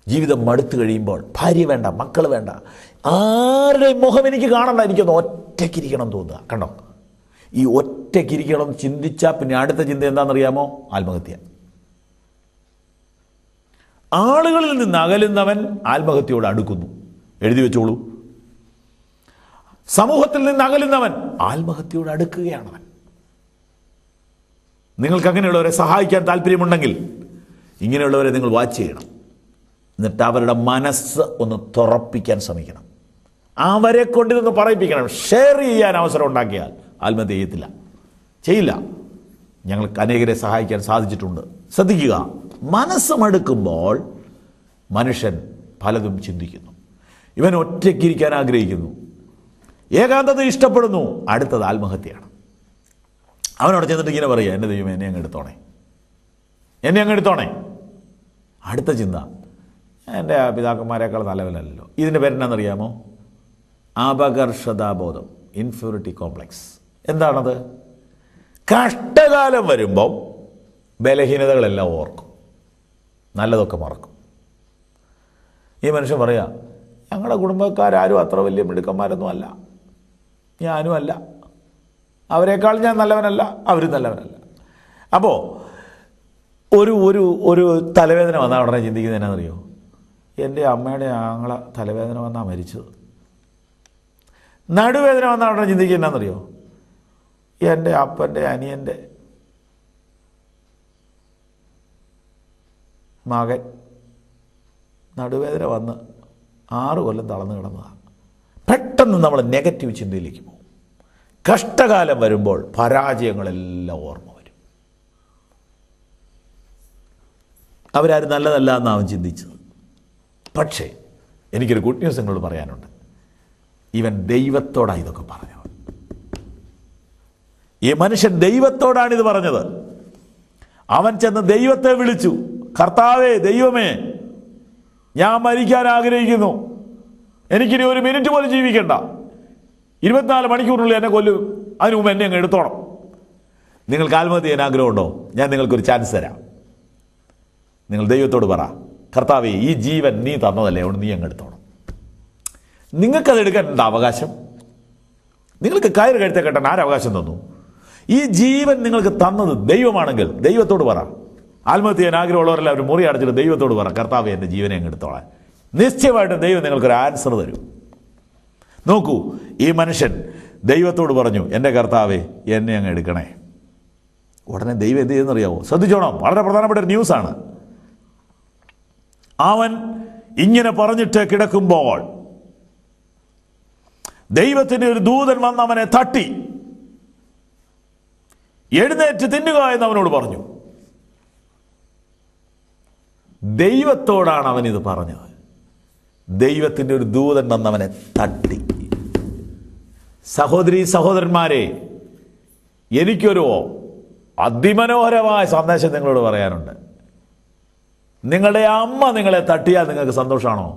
ജീവിതം മടുത്തു കഴിയുമ്പോൾ ഭാര്യ വേണ്ട, മക്കൾ വേണ്ട, ആരുടെയും മുഖം എനിക്ക് കാണണ്ട, എനിക്കൊന്ന് ഒറ്റയ്ക്കിരിക്കണം തോന്നുക. കണ്ടോ, ഈ ഒറ്റയ്ക്കിരിക്കണം ചിന്തിച്ചാൽ പിന്നെ അടുത്ത ചിന്ത എന്താണെന്നറിയാമോ? ആത്മഹത്യ. ആളുകളിൽ നിന്ന് അകലുന്നവൻ ആത്മഹത്യയോട് അടുക്കുന്നു. എഴുതി വെച്ചോളൂ. സമൂഹത്തിൽ നിന്ന് അകലുന്നവൻ ആത്മഹത്യയോട് അടുക്കുകയാണവൻ. നിങ്ങൾക്ക് അങ്ങനെയുള്ളവരെ സഹായിക്കാൻ താല്പര്യമുണ്ടെങ്കിൽ ഇങ്ങനെയുള്ളവരെ നിങ്ങൾ വാച്ച് ചെയ്യണം. എന്നിട്ട് അവരുടെ മനസ്സ് ഒന്ന് തുറപ്പിക്കാൻ ശ്രമിക്കണം. അവരെ കൊണ്ടിരുന്ന് പറയിപ്പിക്കണം. ഷെയർ ചെയ്യാൻ അവസരം ഉണ്ടാക്കിയാൽ ആത്മഹത്യ ചെയ്യില്ല. ഞങ്ങൾക്ക് അനേകരെ സഹായിക്കാൻ സാധിച്ചിട്ടുണ്ട്. ശ്രദ്ധിക്കുക, മനസ്സ് മടുക്കുമ്പോൾ മനുഷ്യൻ പലതും ചിന്തിക്കുന്നു. ഇവൻ ഒറ്റയ്ക്കിരിക്കാൻ ആഗ്രഹിക്കുന്നു, ഏകാന്തത ഇഷ്ടപ്പെടുന്നു, അടുത്തത് ആത്മഹത്യയാണ്. അവനോട് ചെന്നിട്ട് ഇങ്ങനെ പറയുക, എൻ്റെ ദൈവം എന്നെ അങ്ങ് എടുത്തോണേ. അടുത്ത ചിന്ത, എൻ്റെ പിതാക്കന്മാരെക്കാൾ നല്ലവനല്ലോ. ഇതിൻ്റെ പേരെന്നാണെന്നറിയാമോ? അപകർഷതാബോധം, ഇൻഫീരിയോറിറ്റി കോംപ്ലക്സ്. എന്താണത്? കഷ്ടകാലം വരുമ്പം ബലഹീനതകളെല്ലാം ഓർക്കും, നല്ലതൊക്കെ മറക്കും. ഈ മനുഷ്യൻ പറയാ, ഞങ്ങളുടെ കുടുംബക്കാരും അത്ര വലിയ മിടുക്കന്മാരൊന്നും അല്ല, ഞാനും അല്ല, അവരെക്കാൾ ഞാൻ നല്ലവനല്ല, അവരും നല്ലവനല്ല. അപ്പോൾ ഒരു ഒരു ഒരു തലവേദന വന്നാൽ ഉടനെ ചിന്തിക്കുന്നത് എന്നാണെന്നറിയോ? എൻ്റെ അമ്മയുടെ ആങ്ങളെ തലവേദന വന്നാൽ മരിച്ചത്. നടുവേദന വന്നാൽ ഉടനെ ചിന്തിക്കുക എന്നാണെന്നറിയോ? എൻ്റെ അപ്പൻ്റെ അനിയൻ്റെ മകൻ നടുവേദന വന്ന് 6 കൊല്ലം തളർന്നു കിടന്നതാണ്. പെട്ടെന്ന് നമ്മൾ നെഗറ്റീവ് ചിന്തയിലേക്ക് പോകും. കഷ്ടകാലം വരുമ്പോൾ പരാജയങ്ങളെല്ലാം ഓർമ്മ വരും. അവരാരും നല്ലതല്ല എന്നാണ് അവൻ ചിന്തിച്ചത്. പക്ഷേ എനിക്കൊരു ഗുഡ് ന്യൂസ് നിങ്ങളോട് പറയാനുണ്ട്. ഇവൻ ദൈവത്തോടാണ് ഇതൊക്കെ പറഞ്ഞത്. ഈ മനുഷ്യൻ ദൈവത്തോടാണിത് പറഞ്ഞത്. അവൻ ചെന്ന് ദൈവത്തെ വിളിച്ചു, കർത്താവേ, ദൈവമേ, ഞാൻ മരിക്കാൻ ആഗ്രഹിക്കുന്നു, എനിക്കിനി 1 മിനിറ്റ് പോലും ജീവിക്കണ്ട, 24 മണിക്കൂറിനുള്ളിൽ എന്നെ കൊല്ലും, അതിനു മുമ്പ് എന്നെ അങ്ങ് എടുത്തോണം. നിങ്ങൾക്ക് ആത്മഹത്യ ചെയ്യാൻ ആഗ്രഹമുണ്ടോ? ഞാൻ നിങ്ങൾക്കൊരു ചാൻസ് തരാം. നിങ്ങൾ ദൈവത്തോട് പറ, കർത്താവേ, ഈ ജീവൻ നീ തന്നതല്ലേ, അതുകൊണ്ട് നീ അങ്ങ് എടുത്തോണം. നിങ്ങൾക്കത് എടുക്കാൻ എന്താ അവകാശം? നിങ്ങൾക്ക് കയറ് കഴുത്തെ കെട്ടാൻ ആരവകാശം തന്നു? ഈ ജീവൻ നിങ്ങൾക്ക് തന്നത് ദൈവമാണെങ്കിൽ ദൈവത്തോട് പറ. ആത്മഹത്യ ചെയ്യാൻ ആഗ്രഹമുള്ളവരെല്ലാം ഒരു മുറി അടച്ചിട്ട് ദൈവത്തോട് പറ, കർത്താവേ, എൻ്റെ ജീവനെ അങ്ങ് എടുത്തോളാൻ. നിശ്ചയമായിട്ടും ദൈവം നിങ്ങൾക്കൊരു ആൻസർ തരും. നോക്കൂ, ഈ മനുഷ്യൻ ദൈവത്തോട് പറഞ്ഞു, എൻ്റെ കർത്താവേ, എന്നെ അങ്ങ് എടുക്കണേ. ഉടനെ ദൈവം എന്ത് ചെയ്യുന്നറിയാവോ? ശ്രദ്ധിച്ചോണം, വളരെ പ്രധാനപ്പെട്ട ഒരു ന്യൂസാണ്. അവൻ ഇങ്ങനെ പറഞ്ഞിട്ട് കിടക്കുമ്പോൾ ദൈവത്തിന് ഒരു ദൂതൻ വന്ന് അവനെ തട്ടി, എഴുന്നേറ്റ് തിന്നുക എന്ന് അവനോട് പറഞ്ഞു. ദൈവത്തോടാണ് അവൻ ഇത് പറഞ്ഞത്. ദൈവത്തിൻ്റെ ഒരു ദൂതൻ വന്ന് അവനെ തട്ടി. സഹോദരീ സഹോദരന്മാരെ, എനിക്കൊരു അതിമനോഹരമായ സന്ദേശം നിങ്ങളോട് പറയാനുണ്ട്. നിങ്ങളുടെ അമ്മ നിങ്ങളെ തട്ടിയാൽ നിങ്ങൾക്ക് സന്തോഷമാണോ?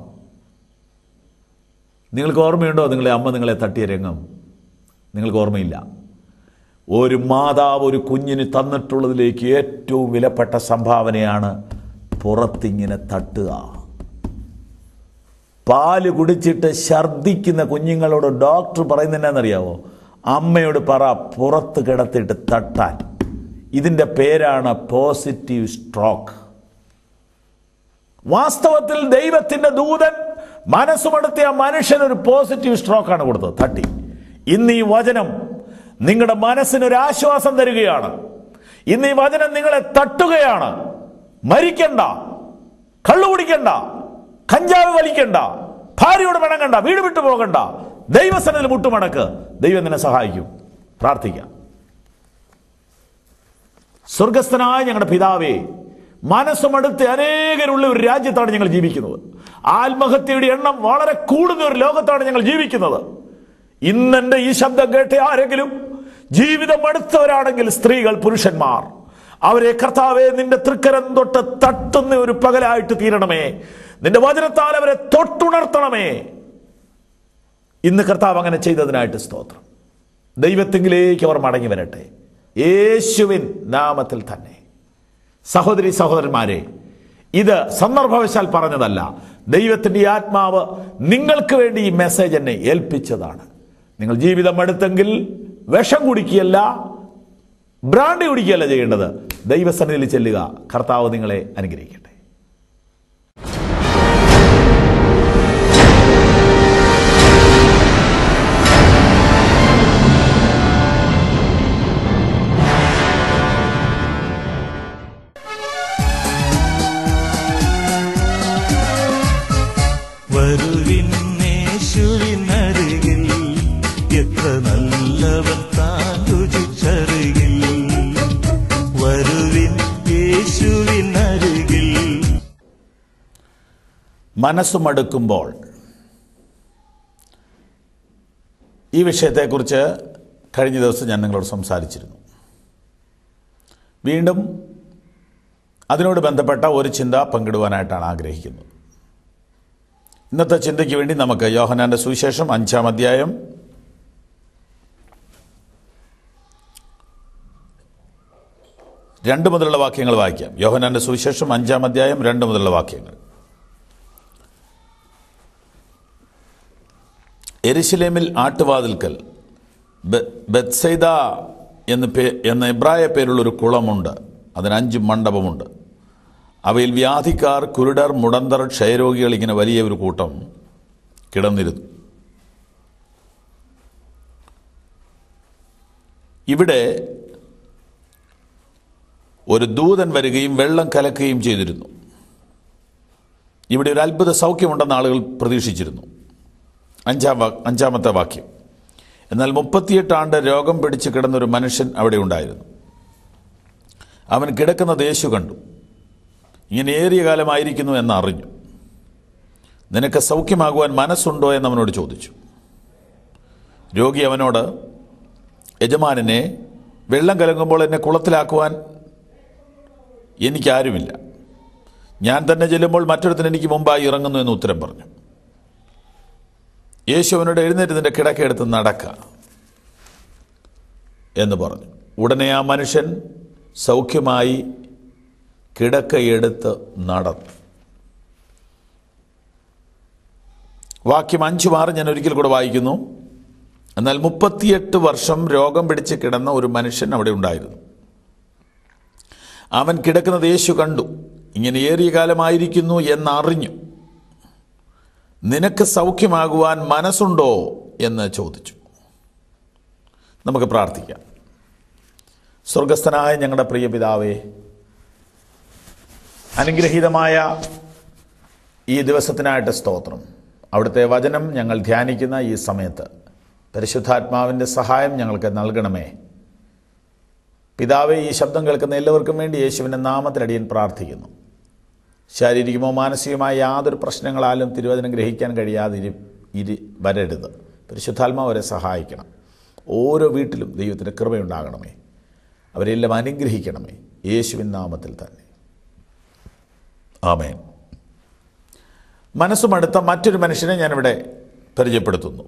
നിങ്ങൾക്ക് ഓർമ്മയുണ്ടോ നിങ്ങളുടെ അമ്മ നിങ്ങളെ തട്ടിയ രംഗം? നിങ്ങൾക്ക് ഓർമ്മയില്ല. ഒരു മാതാവ് ഒരു കുഞ്ഞിന് തന്നിട്ടുള്ളതിലേക്ക് ഏറ്റവും വിലപ്പെട്ട സംഭാവനയാണ് പുറത്തിങ്ങനെ തട്ടുക. പാല് കുടിച്ചിട്ട് ഛർദ്ദിക്കുന്ന കുഞ്ഞുങ്ങളോട് ഡോക്ടർ പറയുന്നതെന്നറിയാവോ? അമ്മയോട് പറ, പുറത്ത് കിടത്തിയിട്ട് തട്ടാൻ. ഇതിൻ്റെ പേരാണ് പോസിറ്റീവ് സ്ട്രോക്ക്. വാസ്തവത്തിൽ ദൈവത്തിൻ്റെ ദൂതൻ മനസ്സുമടുത്തിയ മനുഷ്യനൊരു പോസിറ്റീവ് സ്ട്രോക്കാണ് കൊടുത്തത്, തട്ടി. ഇന്ന് ഈ വചനം നിങ്ങളുടെ മനസ്സിനൊരു ആശ്വാസം തരികയാണ്. ഇന്ന് ഈ വചനം നിങ്ങളെ തട്ടുകയാണ്. മരിക്കണ്ട, കള്ളു കുടിക്കണ്ട, കഞ്ചാവ് വലിക്കണ്ട, ഭാര്യയോട് പിണങ്ങണ്ട, വീട് വിട്ടു പോകണ്ട, ദൈവസന്നിധിയിൽ മുട്ടുമടക്ക്. ദൈവം നിന്നെ സഹായിക്കും. പ്രാർത്ഥിക്കാം. സ്വർഗസ്ഥനായ ഞങ്ങളുടെ പിതാവേ, മനസ്സുമടുത്ത് അനേകരുള്ള ഒരു രാജ്യത്താണ് ഞങ്ങൾ ജീവിക്കുന്നത്. ആത്മഹത്യയുടെ എണ്ണം വളരെ കൂടുന്ന ഒരു ലോകത്താണ് ഞങ്ങൾ ജീവിക്കുന്നത്. ഇന്നെന്റെ ഈ ശബ്ദം കേട്ട ആരെങ്കിലും ജീവിതം അടുത്തവരാണെങ്കിൽ, സ്ത്രീകൾ, പുരുഷന്മാർ, അവരെ കർത്താവേ നിന്റെ തൃക്കരം തൊട്ട് തട്ടുന്ന ഒരു പകലായിട്ട് തീരണമേ. നിന്റെ വചനത്താൽ അവരെ തൊട്ടുണർത്തണമേ. ഇന്ന് കർത്താവ് അങ്ങനെ ചെയ്തതിനായിട്ട് സ്തോത്രം. ദൈവത്തിങ്കിലേക്ക് അവർ മടങ്ങി വരട്ടെ, യേശുവിൻ നാമത്തിൽ തന്നെ. സഹോദരി സഹോദരന്മാരെ, ഇത് സന്ദർഭവശാൽ പറഞ്ഞതല്ല. ദൈവത്തിൻ്റെ ആത്മാവ് നിങ്ങൾക്ക് വേണ്ടി ഈ മെസ്സേജ് എന്നെ ഏൽപ്പിച്ചതാണ്. നിങ്ങൾ ജീവിതം എടുത്തെങ്കിൽ വിഷം കുടിക്കുകയല്ല, ബ്രാൻഡി കുടിക്കുകയല്ല ചെയ്യേണ്ടത്. ദൈവസന്നിധിയിൽ ചെല്ലുക. കർത്താവ് നിങ്ങളെ അനുഗ്രഹിക്കട്ടെ. യേശുവിനരികിൽ എത്ര നല്ലവൻ താൻ രുചിച്ചറികിൽ. വരുവിൻ യേശുവിനരികിൽ. മനസ്സുമടുക്കുമ്പോൾ ഈ വിഷയത്തെക്കുറിച്ച് കഴിഞ്ഞ ദിവസം ഞാൻ നിങ്ങളോട് സംസാരിച്ചിരുന്നു. വീണ്ടും അതിനോട് ബന്ധപ്പെട്ട ഒരു ചിന്ത പങ്കിടുവാനായിട്ടാണ് ആഗ്രഹിക്കുന്നത്. ഇന്നത്തെ ചിന്തയ്ക്ക് വേണ്ടി നമുക്ക് യോഹന്നാന്റെ സുവിശേഷം 5-ാം അധ്യായം 2 മുതലുള്ള വാക്യങ്ങൾ വായിക്കാം. യോഹന്നാന്റെ സുവിശേഷം 5-ാം അധ്യായം 2 മുതലുള്ള വാക്യങ്ങൾ. യെരുശലേമിൽ ആട്ടുവാതിൽക്കൽ ബെത്സൈദ എന്ന എബ്രായ പേരുള്ളൊരു കുളമുണ്ട്. അതിന് 5 മണ്ഡപമുണ്ട്. അവയിൽ വ്യാധിക്കാർ, കുരുടർ, മുടന്തർ, ക്ഷയരോഗികൾ ഇങ്ങനെ വലിയ ഒരു കൂട്ടം കിടന്നിരുന്നു. ഇവിടെ ഒരു ദൂതൻ വരികയും വെള്ളം കലക്കുകയും ചെയ്തിരുന്നു. ഇവിടെ ഒരു അത്ഭുത സൗഖ്യമുണ്ടെന്ന് ആളുകൾ പ്രതീക്ഷിച്ചിരുന്നു. 5-ാമത്തെ വാക്യം. എന്നാൽ 38 ആണ്ട് രോഗം പിടിച്ച് കിടന്നൊരു മനുഷ്യൻ അവിടെ ഉണ്ടായിരുന്നു. അവൻ കിടക്കുന്നത് യേശു കണ്ടു. ഇങ്ങനെ ഏറിയ കാലമായിരിക്കുന്നു എന്നറിഞ്ഞു. നിനക്ക് സൗഖ്യമാകുവാൻ മനസ്സുണ്ടോ എന്നവനോട് ചോദിച്ചു. രോഗി അവനോട്, യജമാനനെ, വെള്ളം കലങ്ങുമ്പോൾ എന്നെ കുളത്തിലാക്കുവാൻ എനിക്കാരുമില്ല. ഞാൻ തന്നെ ചെല്ലുമ്പോൾ മറ്റൊരുത്തിന് എനിക്ക് മുമ്പായി ഇറങ്ങുന്നു എന്ന് ഉത്തരം പറഞ്ഞു. യേശു അവനോട്, എഴുന്നേറ്റ് നിന്റെ കിടക്കയെടുത്ത് നടക്ക എന്ന് പറഞ്ഞു. ഉടനെ ആ മനുഷ്യൻ സൗഖ്യമായി കിടക്കയെടുത്ത് നടന്നു. വാക്യം 5 ഞാൻ ഒരിക്കൽ കൂടെ വായിക്കുന്നു. എന്നാൽ 38 വർഷം രോഗം പിടിച്ച് കിടന്ന ഒരു മനുഷ്യൻ അവിടെ ഉണ്ടായിരുന്നു. അവൻ കിടക്കുന്നത് യേശു കണ്ടു. ഇങ്ങനെ ഏറിയ കാലമായിരിക്കുന്നു എന്നറിഞ്ഞു. നിനക്ക് സൗഖ്യമാകുവാൻ മനസ്സുണ്ടോ എന്ന് ചോദിച്ചു. നമുക്ക് പ്രാർത്ഥിക്കാം. സ്വർഗസ്ഥനായ ഞങ്ങളുടെ പ്രിയ പിതാവേ, അനുഗ്രഹീതമായ ഈ ദിവസത്തിനായിട്ട് സ്തോത്രം. അവിടുത്തെ വചനം ഞങ്ങൾ ധ്യാനിക്കുന്ന ഈ സമയത്ത് പരിശുദ്ധാത്മാവിൻ്റെ സഹായം ഞങ്ങൾക്ക് നൽകണമേ. പിതാവേ, ഈ ശബ്ദം കേൾക്കുന്ന എല്ലാവർക്കും വേണ്ടി യേശുവിൻ്റെ നാമത്തിൽ അടിയൻ പ്രാർത്ഥിക്കുന്നു. ശാരീരികമോ മാനസികമായ യാതൊരു പ്രശ്നങ്ങളാലും തിരുവചനം ഗ്രഹിക്കാൻ കഴിയാതെ വരരുത്. പരിശുദ്ധാത്മാവ് അവരെ സഹായിക്കണം. ഓരോ വീട്ടിലും ദൈവത്തിൻ്റെ കൃപയുണ്ടാകണമേ. അവരെല്ലാം അനുഗ്രഹിക്കണമേ. യേശുവിൻ നാമത്തിൽ തന്നെ, ആമേൻ. മനസ്സുമടുത്ത മറ്റൊരു മനുഷ്യനെ ഞാനിവിടെ പരിചയപ്പെടുത്തുന്നു.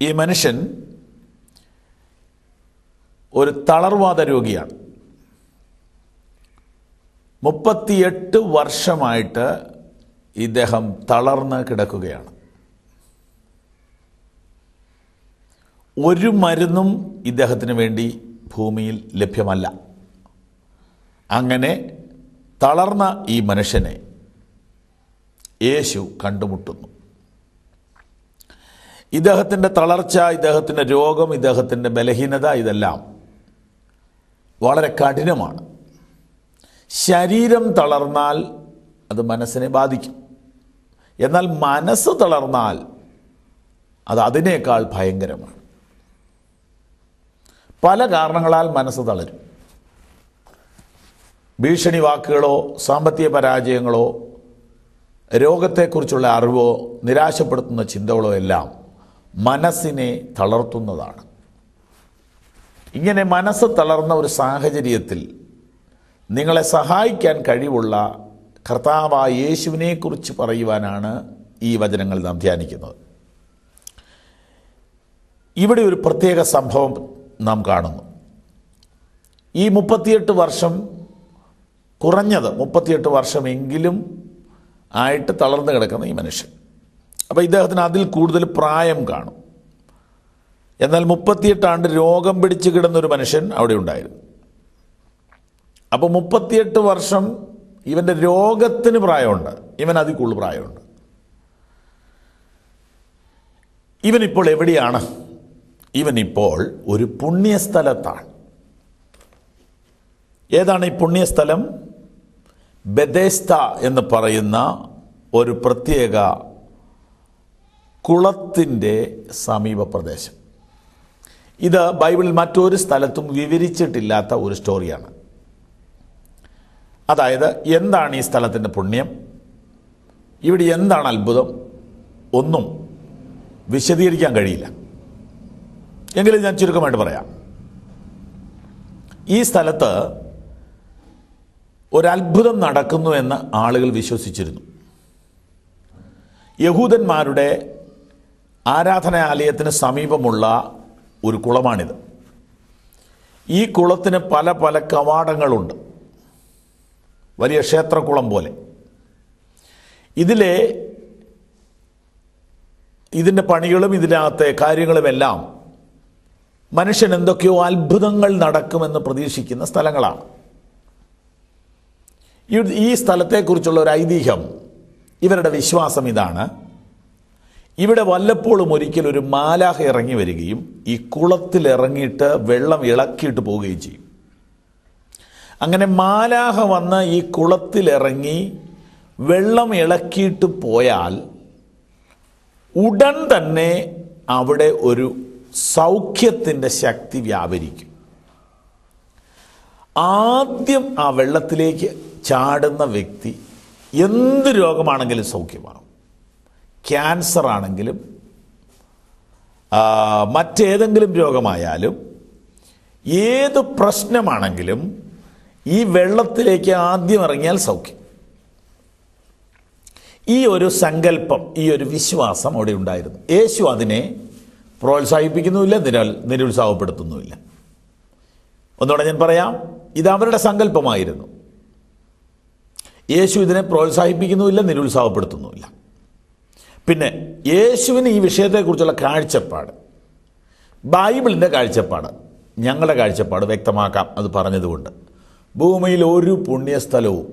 ഈ മനുഷ്യൻ ഒരു തളർവാദ രോഗിയാണ്. 38 വർഷമായിട്ട് ഇദ്ദേഹം തളർന്ന് കിടക്കുകയാണ്. ഒരു മരുന്നും ഇദ്ദേഹത്തിന് വേണ്ടി ഭൂമിയിൽ ലഭ്യമല്ല. അങ്ങനെ തളർന്ന ഈ മനുഷ്യനെ യേശു കണ്ടുമുട്ടുന്നു. ഇദ്ദേഹത്തിൻ്റെ തളർച്ച, ഇദ്ദേഹത്തിൻ്റെ രോഗം, ഇദ്ദേഹത്തിൻ്റെ ബലഹീനത, ഇതെല്ലാം വളരെ കഠിനമാണ്. ശരീരം തളർന്നാൽ അത് മനസ്സിനെ ബാധിക്കും. എന്നാൽ മനസ്സ് തളർന്നാൽ അത് അതിനേക്കാൾ ഭയങ്കരമാണ്. പല കാരണങ്ങളാൽ മനസ്സ് തളരും. ഭീഷണി വാക്കുകളോ, സാമ്പത്തിക പരാജയങ്ങളോ, രോഗത്തെക്കുറിച്ചുള്ള അറിവോ, നിരാശപ്പെടുത്തുന്ന ചിന്തകളോ എല്ലാം മനസ്സിനെ തളർത്തുന്നതാണ്. ഇങ്ങനെ മനസ്സ് തളർന്ന ഒരു സാഹചര്യത്തിൽ നിങ്ങളെ സഹായിക്കാൻ കഴിവുള്ള കർത്താവായ യേശുവിനെക്കുറിച്ച് പറയുവാനാണ് ഈ വചനങ്ങൾ നാം ധ്യാനിക്കുന്നത്. ഇവിടെ ഒരു പ്രത്യേക സംഭവം നാം കാണുന്നു. ഈ 38 വർഷം, കുറഞ്ഞത് 38 വർഷമെങ്കിലും ആയിട്ട് തളർന്നു കിടക്കുന്ന ഈ മനുഷ്യൻ. അപ്പോൾ ഇദ്ദേഹത്തിന് അതിൽ കൂടുതൽ പ്രായം കാണും. എന്നാൽ 38 ആണ്ട് രോഗം പിടിച്ച് കിടന്നൊരു മനുഷ്യൻ അവിടെ ഉണ്ടായിരുന്നു. അപ്പോൾ 38 വർഷം ഇവൻ്റെ രോഗത്തിന് പ്രായമുണ്ട്, ഇവൻ അതിൽ കൂടുതൽ പ്രായമുണ്ട്. ഇവനിപ്പോൾ എവിടെയാണ്? ഇവനിപ്പോൾ ഒരു പുണ്യസ്ഥലത്താണ്. ഏതാണ് ഈ പുണ്യസ്ഥലം? ബെഥെസ്ത എന്ന് പറയുന്ന ഒരു പ്രത്യേക കുളത്തിൻ്റെ സമീപ പ്രദേശം. ഇത് ബൈബിളിൽ മറ്റൊരു സ്ഥലത്തും വിവരിച്ചിട്ടില്ലാത്ത ഒരു സ്റ്റോറിയാണ്. അതായത് എന്താണ് ഈ സ്ഥലത്തിൻ്റെ പുണ്യം, ഇവിടെ എന്താണ് അത്ഭുതം, ഒന്നും വിശദീകരിക്കാൻ കഴിയില്ല. എങ്കിലും ഞാൻ ചുരുക്കമായിട്ട് പറയാം. ഈ സ്ഥലത്ത് ഒരത്ഭുതം നടക്കുന്നു എന്ന് ആളുകൾ വിശ്വസിച്ചിരുന്നു. യഹൂദന്മാരുടെ ആരാധനാലയത്തിന് സമീപമുള്ള ഒരു കുളമാണിത്. ഈ കുളത്തിന് പല പല കവാടങ്ങളുണ്ട്, വലിയ ക്ഷേത്രക്കുളം പോലെ. ഇതിൻ്റെ പണികളും ഇതിനകത്തെ കാര്യങ്ങളുമെല്ലാം മനുഷ്യൻ എന്തൊക്കെയോ അത്ഭുതങ്ങൾ നടക്കുമെന്ന് പ്രതീക്ഷിക്കുന്ന സ്ഥലങ്ങളാണ്. ഈ സ്ഥലത്തെക്കുറിച്ചുള്ള ഒരു ഐതിഹ്യം, ഇവരുടെ വിശ്വാസം ഇതാണ്: ഇവിടെ വല്ലപ്പോഴും ഒരിക്കൽ ഒരു മാലാഖ ഇറങ്ങി വരികയും ഈ കുളത്തിലിറങ്ങിയിട്ട് വെള്ളം ഇളക്കിയിട്ട് പോവുകയും ചെയ്യും. അങ്ങനെ മാലാഖ വന്ന് ഈ കുളത്തിലിറങ്ങി വെള്ളം ഇളക്കിയിട്ട് പോയാൽ ഉടൻ തന്നെ അവിടെ ഒരു സൗഖ്യത്തിൻ്റെ ശക്തി വ്യാപരിക്കും. ആദ്യം ആ വെള്ളത്തിലേക്ക് ചാടുന്ന വ്യക്തി എന്ത് രോഗമാണെങ്കിലും സൗഖ്യമാകും. ക്യാൻസർ ആണെങ്കിലും മറ്റേതെങ്കിലും രോഗമായാലും ഏത് പ്രശ്നമാണെങ്കിലും ഈ വെള്ളത്തിലേക്ക് ആദ്യം ഇറങ്ങിയാൽ സൗഖ്യം. ഈ ഒരു സങ്കല്പം, ഈ ഒരു വിശ്വാസം അവിടെ ഉണ്ടായിരുന്നു. യേശു അതിനെ പ്രോത്സാഹിപ്പിക്കുന്നുമില്ല, നിരുത്സാഹപ്പെടുത്തുന്നുമില്ല. ഒന്നുകൂടെ ഞാൻ പറയാം, ഇത് അവരുടെ സങ്കല്പമായിരുന്നു. യേശു ഇതിനെ പ്രോത്സാഹിപ്പിക്കുന്നുമില്ല, നിരുത്സാഹപ്പെടുത്തുന്നുമില്ല. പിന്നെ യേശുവിന് ഈ വിഷയത്തെക്കുറിച്ചുള്ള കാഴ്ചപ്പാട്, ബൈബിളിൻ്റെ കാഴ്ചപ്പാട്, ഞങ്ങളുടെ കാഴ്ചപ്പാട് വ്യക്തമാക്കാം. അത് പറഞ്ഞതുകൊണ്ട് ഭൂമിയിൽ ഒരു പുണ്യസ്ഥലവും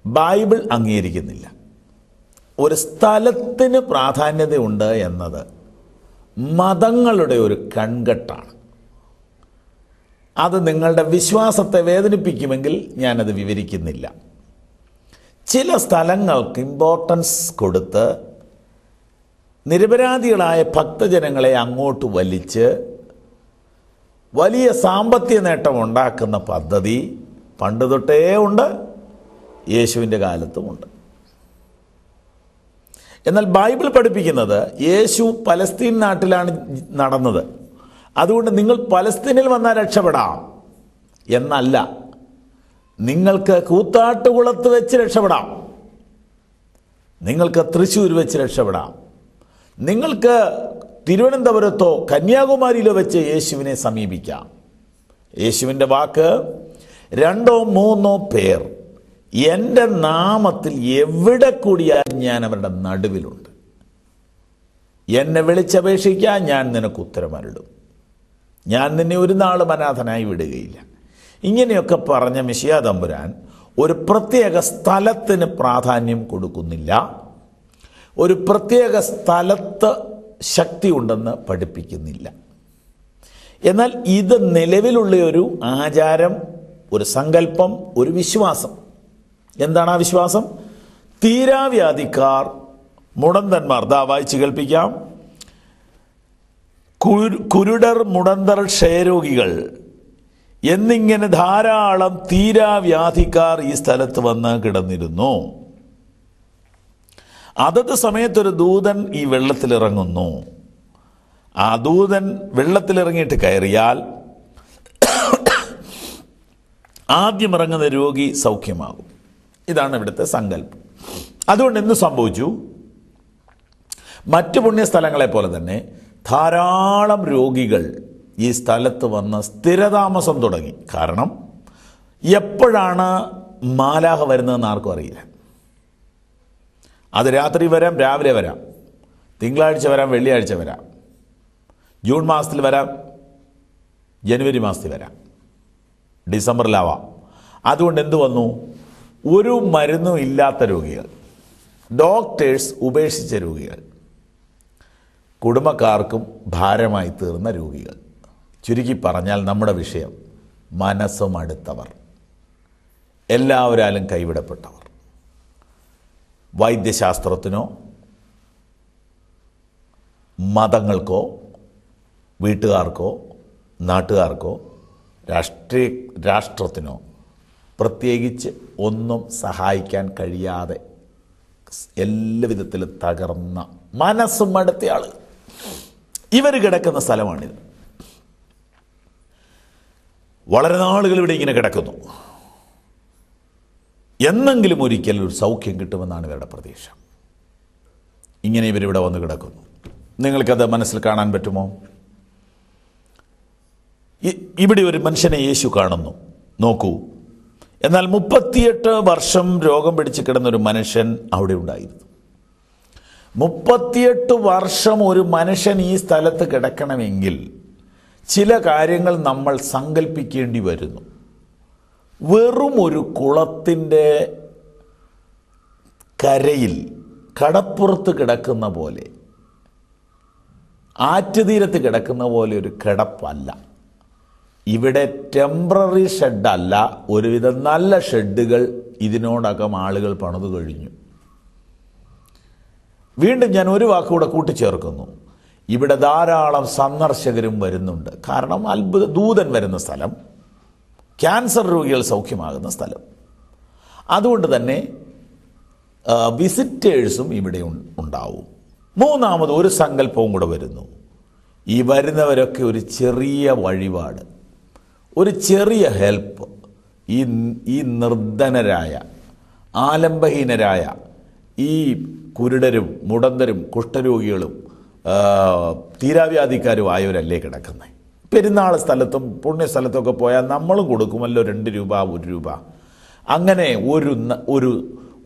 ബൈബിൾ അംഗീകരിക്കുന്നില്ല. ഒരു സ്ഥലത്തിന് പ്രാധാന്യതയുണ്ട് എന്നത് മതങ്ങളുടെ ഒരു കൺകെട്ടാണ്. അത് നിങ്ങളുടെ വിശ്വാസത്തെ വേദനിപ്പിക്കുമെങ്കിൽ ഞാനത് വിവരിക്കുന്നില്ല. ചില സ്ഥലങ്ങൾക്ക് ഇമ്പോർട്ടൻസ് കൊടുത്ത് നിരപരാധികളായ ഭക്തജനങ്ങളെ അങ്ങോട്ട് വലിച്ച് വലിയ സാമ്പത്തിക നേട്ടം ഉണ്ടാക്കുന്ന പദ്ധതി പണ്ട് തൊട്ടേ ഉണ്ട്, യേശുവിൻ്റെ കാലത്തുമുണ്ട്. എന്നാൽ ബൈബിൾ പഠിപ്പിക്കുന്നത് യേശു പലസ്തീൻ നാട്ടിലാണ് നടന്നത്, അതുകൊണ്ട് നിങ്ങൾ പലസ്തീനിൽ വന്നാൽ രക്ഷപ്പെടാം എന്നല്ല. നിങ്ങൾക്ക് കൂത്താട്ടുകുളത്ത് വെച്ച് രക്ഷപ്പെടാം, നിങ്ങൾക്ക് തൃശ്ശൂർ വെച്ച് രക്ഷപ്പെടാം, നിങ്ങൾക്ക് തിരുവനന്തപുരത്തോ കന്യാകുമാരിയിലോ വെച്ച് യേശുവിനെ സമീപിക്കാം. യേശുവിൻ്റെ വാക്ക്, 2 or 3 പേർ എൻ്റെ നാമത്തിൽ എവിടെ കൂടിയാൽ ഞാൻ അവരുടെ നടുവിലുണ്ട്. എന്നെ വിളിച്ചപേക്ഷിക്കാൻ ഞാൻ നിനക്ക് ഉത്തരമരുളും. ഞാൻ നിന്നെ ഒരു നാളും അനാഥനായി വിടുകയില്ല. ഇങ്ങനെയൊക്കെ പറഞ്ഞ മിശിഹാ തമ്പുരാൻ ഒരു പ്രത്യേക സ്ഥലത്തിന് പ്രാധാന്യം കൊടുക്കുന്നില്ല. ഒരു പ്രത്യേക സ്ഥലത്ത് ശക്തി ഉണ്ടെന്ന് പഠിപ്പിക്കുന്നില്ല. എന്നാൽ ഇത് നിലവിലുള്ള ഒരു ആചാരം, ഒരു സങ്കല്പം, ഒരു വിശ്വാസം. എന്താണ് ആ വിശ്വാസം? തീരാവ്യാധിക്കാർ, മുടന്തന്മാർ, വായിച്ച് കേൾപ്പിക്കാം. കുരുടർ, മുടന്തർ, ക്ഷയരോഗികൾ എന്നിങ്ങനെ ധാരാളം തീരാവ്യാധിക്കാർ ഈ സ്ഥലത്ത് വന്ന് കിടന്നിരുന്നു. അതത് സമയത്തൊരു ദൂതൻ ഈ വെള്ളത്തിലിറങ്ങുന്നു. ആ ദൂതൻ വെള്ളത്തിലിറങ്ങിയിട്ട് കയറിയാൽ ആദ്യം ഇറങ്ങുന്ന രോഗി സൗഖ്യമാകും. ഇതാണ് ഇവിടുത്തെ സങ്കല്പം. അതുകൊണ്ട് എന്ത് സംഭവിച്ചു? മറ്റ് പുണ്യസ്ഥലങ്ങളെ പോലെ തന്നെ ധാരാളം രോഗികൾ ഈ സ്ഥലത്ത് വന്ന് സ്ഥിരതാമസം തുടങ്ങി. കാരണം എപ്പോഴാണ് മാലാഖ വരുന്നതെന്ന് ആർക്കും അറിയില്ല. അത് രാത്രി വരാം, രാവിലെ വരാം, തിങ്കളാഴ്ച വരാം, വെള്ളിയാഴ്ച വരാം, ജൂൺ മാസത്തിൽ വരാം, ജനുവരി മാസത്തിൽ വരാം, ഡിസംബറിലാവാം. അതുകൊണ്ട് എന്തു വന്നു? ഒരു മരുന്നും ഇല്ലാത്ത രോഗികൾ, ഡോക്ടേഴ്സ് ഉപേക്ഷിച്ച രോഗികൾ, കുടുംബക്കാർക്കും ഭാരമായി തീർന്ന രോഗികൾ. ചുരുക്കി പറഞ്ഞാൽ നമ്മുടെ വിഷയം മനസ്സും അടുത്തവർ, എല്ലാവരാലും കൈവിടപ്പെട്ടവർ. വൈദ്യശാസ്ത്രത്തിനോ മതങ്ങൾക്കോ വീട്ടുകാർക്കോ നാട്ടുകാർക്കോ രാഷ്ട്രത്തിനോ പ്രത്യേകിച്ച് ഒന്നും സഹായിക്കാൻ കഴിയാതെ എല്ലാ വിധത്തിലും തകർന്ന മനസ്സും അടുത്ത ആൾ ഇവർ കിടക്കുന്ന സ്ഥലമാണിത്. വളരെ നാളുകൾ ഇവിടെ ഇങ്ങനെ കിടക്കുന്നു. എന്നെങ്കിലും ഒരിക്കൽ ഒരു സൗഖ്യം കിട്ടുമെന്നാണ് ഇവരുടെ പ്രതീക്ഷ. ഇങ്ങനെ ഇവരിവിടെ വന്ന് കിടക്കുന്നു. നിങ്ങൾക്കത് മനസ്സിൽ കാണാൻ പറ്റുമോ? ഇവിടെ ഒരു മനുഷ്യനെ യേശു കാണുന്നു. നോക്കൂ, എന്നാൽ 38 വർഷം രോഗം പിടിച്ച് കിടന്നൊരു മനുഷ്യൻ അവിടെ ഉണ്ടായിരുന്നു. 38 വർഷം ഒരു മനുഷ്യൻ ഈ സ്ഥലത്ത് കിടക്കണമെങ്കിൽ ചില കാര്യങ്ങൾ നമ്മൾ സങ്കല്പിക്കേണ്ടി വരുന്നു. വെറും ഒരു കുളത്തിൻ്റെ കരയിൽ കടപ്പുറത്ത് കിടക്കുന്ന പോലെ, ആറ്റുതീരത്ത് കിടക്കുന്ന പോലെ ഒരു കിടപ്പല്ല. ഇവിടെ ടെമ്പററി ഷെഡല്ല, ഒരുവിധം നല്ല ഷെഡുകൾ ഇതിനോടകം ആളുകൾ പണിതു കഴിഞ്ഞു. വീണ്ടും ഞാൻ ഒരു വാക്കുകൂടെ കൂട്ടിച്ചേർക്കുന്നു. ഇവിടെ ധാരാളം സന്ദർശകരും വരുന്നുണ്ട്. കാരണം ദൂതൻ വരുന്ന സ്ഥലം, ക്യാൻസർ രോഗികൾ സൗഖ്യമാകുന്ന സ്ഥലം. അതുകൊണ്ട് തന്നെ വിസിറ്റേഴ്സും ഇവിടെ ഉണ്ടാവും. മൂന്നാമത് ഒരു സങ്കല്പവും കൂടെ വരുന്നു. ഈ വരുന്നവരൊക്കെ ഒരു ചെറിയ വഴിപാട്, ഒരു ചെറിയ ഹെൽപ്പ് ഈ നിർധനരായ, ആലംബഹീനരായ, ഈ കുരുടരും മുടന്തരും കുഷ്ഠരോഗികളും തീരാവ്യാധിക്കാരും ആയവരല്ലേ കിടക്കുന്നത്. പെരുന്നാൾ സ്ഥലത്തും പുണ്യസ്ഥലത്തൊക്കെ പോയാൽ നമ്മളും കൊടുക്കുമല്ലോ 2 രൂപ 1 രൂപ. അങ്ങനെ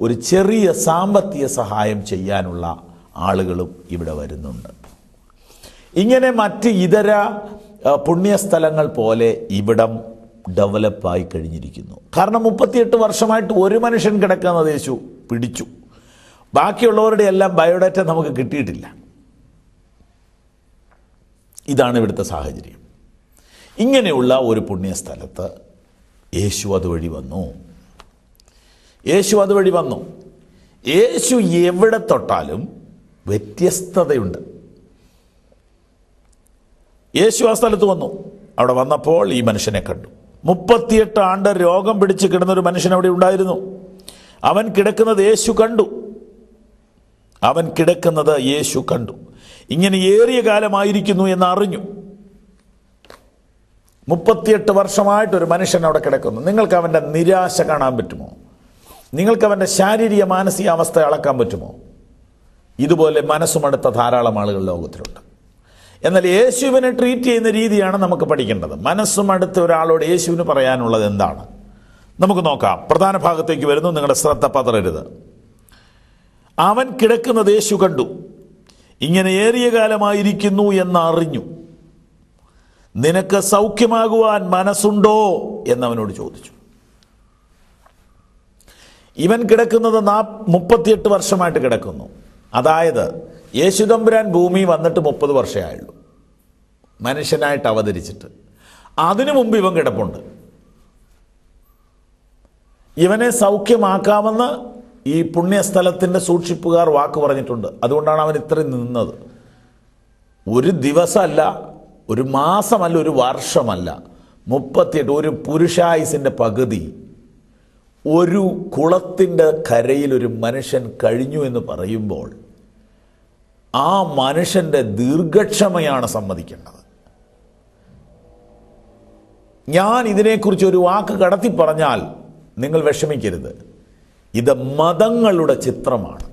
ഒരു ചെറിയ സാമ്പത്തിക സഹായം ചെയ്യാനുള്ള ആളുകളും ഇവിടെ വരുന്നുണ്ട്. ഇങ്ങനെ മറ്റ് ഇതര പുണ്യസ്ഥലങ്ങൾ പോലെ ഇവിടം ഡെവലപ്പായി കഴിഞ്ഞിരിക്കുന്നു. കാരണം 38 വർഷമായിട്ട് ഒരു മനുഷ്യൻ കിടക്കുന്നത് യേശു പിടിച്ചു. ബാക്കിയുള്ളവരുടെ എല്ലാം ബയോഡാറ്റ നമുക്ക് കിട്ടിയിട്ടില്ല. ഇതാണ് ഇവിടുത്തെ സാഹചര്യം. ഇങ്ങനെയുള്ള ഒരു പുണ്യസ്ഥലത്ത് യേശു അതുവഴി വന്നു. യേശു എവിടെ തൊട്ടാലും വ്യത്യസ്തതയുണ്ട്. യേശു ആ സ്ഥലത്ത് വന്നു. അവിടെ വന്നപ്പോൾ ഈ മനുഷ്യനെ കണ്ടു. 38 ആണ്ട് രോഗം പിടിച്ച് കിടന്നൊരു മനുഷ്യൻ അവിടെ ഉണ്ടായിരുന്നു. അവൻ കിടക്കുന്നത് യേശു കണ്ടു. ഇങ്ങനെ ഏറിയ കാലമായിരിക്കുന്നു എന്ന് അറിഞ്ഞു. 38 വർഷമായിട്ടൊരു മനുഷ്യൻ അവിടെ കിടക്കുന്നു. നിങ്ങൾക്ക് അവൻ്റെ നിരാശ കാണാൻ പറ്റുമോ? നിങ്ങൾക്ക് അവൻ്റെ ശാരീരിക മാനസിക അവസ്ഥ അളക്കാൻ പറ്റുമോ? ഇതുപോലെ മനസ്സുമടുത്ത ധാരാളം ആളുകൾ ലോകത്തിലുണ്ട്. എന്നാൽ യേശുവിനെ ട്രീറ്റ് ചെയ്യുന്ന രീതിയാണ് നമുക്ക് പഠിക്കേണ്ടത്. മനസ്സുമടുത്ത ഒരാളോട് യേശുവിന് പറയാനുള്ളത് എന്താണ്? നമുക്ക് നോക്കാം. പ്രധാന ഭാഗത്തേക്ക് വരുന്നു. നിങ്ങളുടെ ശ്രദ്ധ പതറരുത്. അവൻ കിടക്കുന്നത് യേശു കണ്ടു. ഇങ്ങനെ ഏറിയ കാലമായിരിക്കുന്നു എന്നറിഞ്ഞു. നിനക്ക് സൗഖ്യമാകുവാൻ മനസ്സുണ്ടോ എന്നവനോട് ചോദിച്ചു. ഇവൻ കിടക്കുന്നത് 38 വർഷമായിട്ട് കിടക്കുന്നു. അതായത് യേശുദമ്പുരാൻ ഭൂമി വന്നിട്ട് 30 വർഷമായുള്ളൂ, മനുഷ്യനായിട്ട് അവതരിച്ചിട്ട്. അതിനു മുമ്പ് ഇവൻ കിടപ്പുണ്ട്. ഇവനെ സൗഖ്യമാക്കാമെന്ന് ഈ പുണ്യസ്ഥലത്തിൻ്റെ സൂക്ഷിപ്പുകാർ വാക്ക് പറഞ്ഞിട്ടുണ്ട്. അതുകൊണ്ടാണ് അവൻ ഇത്രയും നിന്നത്. ഒരു ദിവസമല്ല, ഒരു മാസമല്ല, ഒരു വർഷമല്ല, 38, ഒരു പുരുഷായുസിൻ്റെ പകുതി ഒരു കുളത്തിൻ്റെ കരയിൽ ഒരു മനുഷ്യൻ കഴിഞ്ഞു എന്ന് പറയുമ്പോൾ ആ മനുഷ്യൻ്റെ ദീർഘക്ഷമയാണ് സമ്മതിക്കേണ്ടത്. ഞാൻ ഇതിനെക്കുറിച്ച് ഒരു വാക്ക് കടത്തി പറഞ്ഞാൽ നിങ്ങൾ വിഷമിക്കരുത്. ഇത് മതങ്ങളുടെ ചിത്രമാണ്.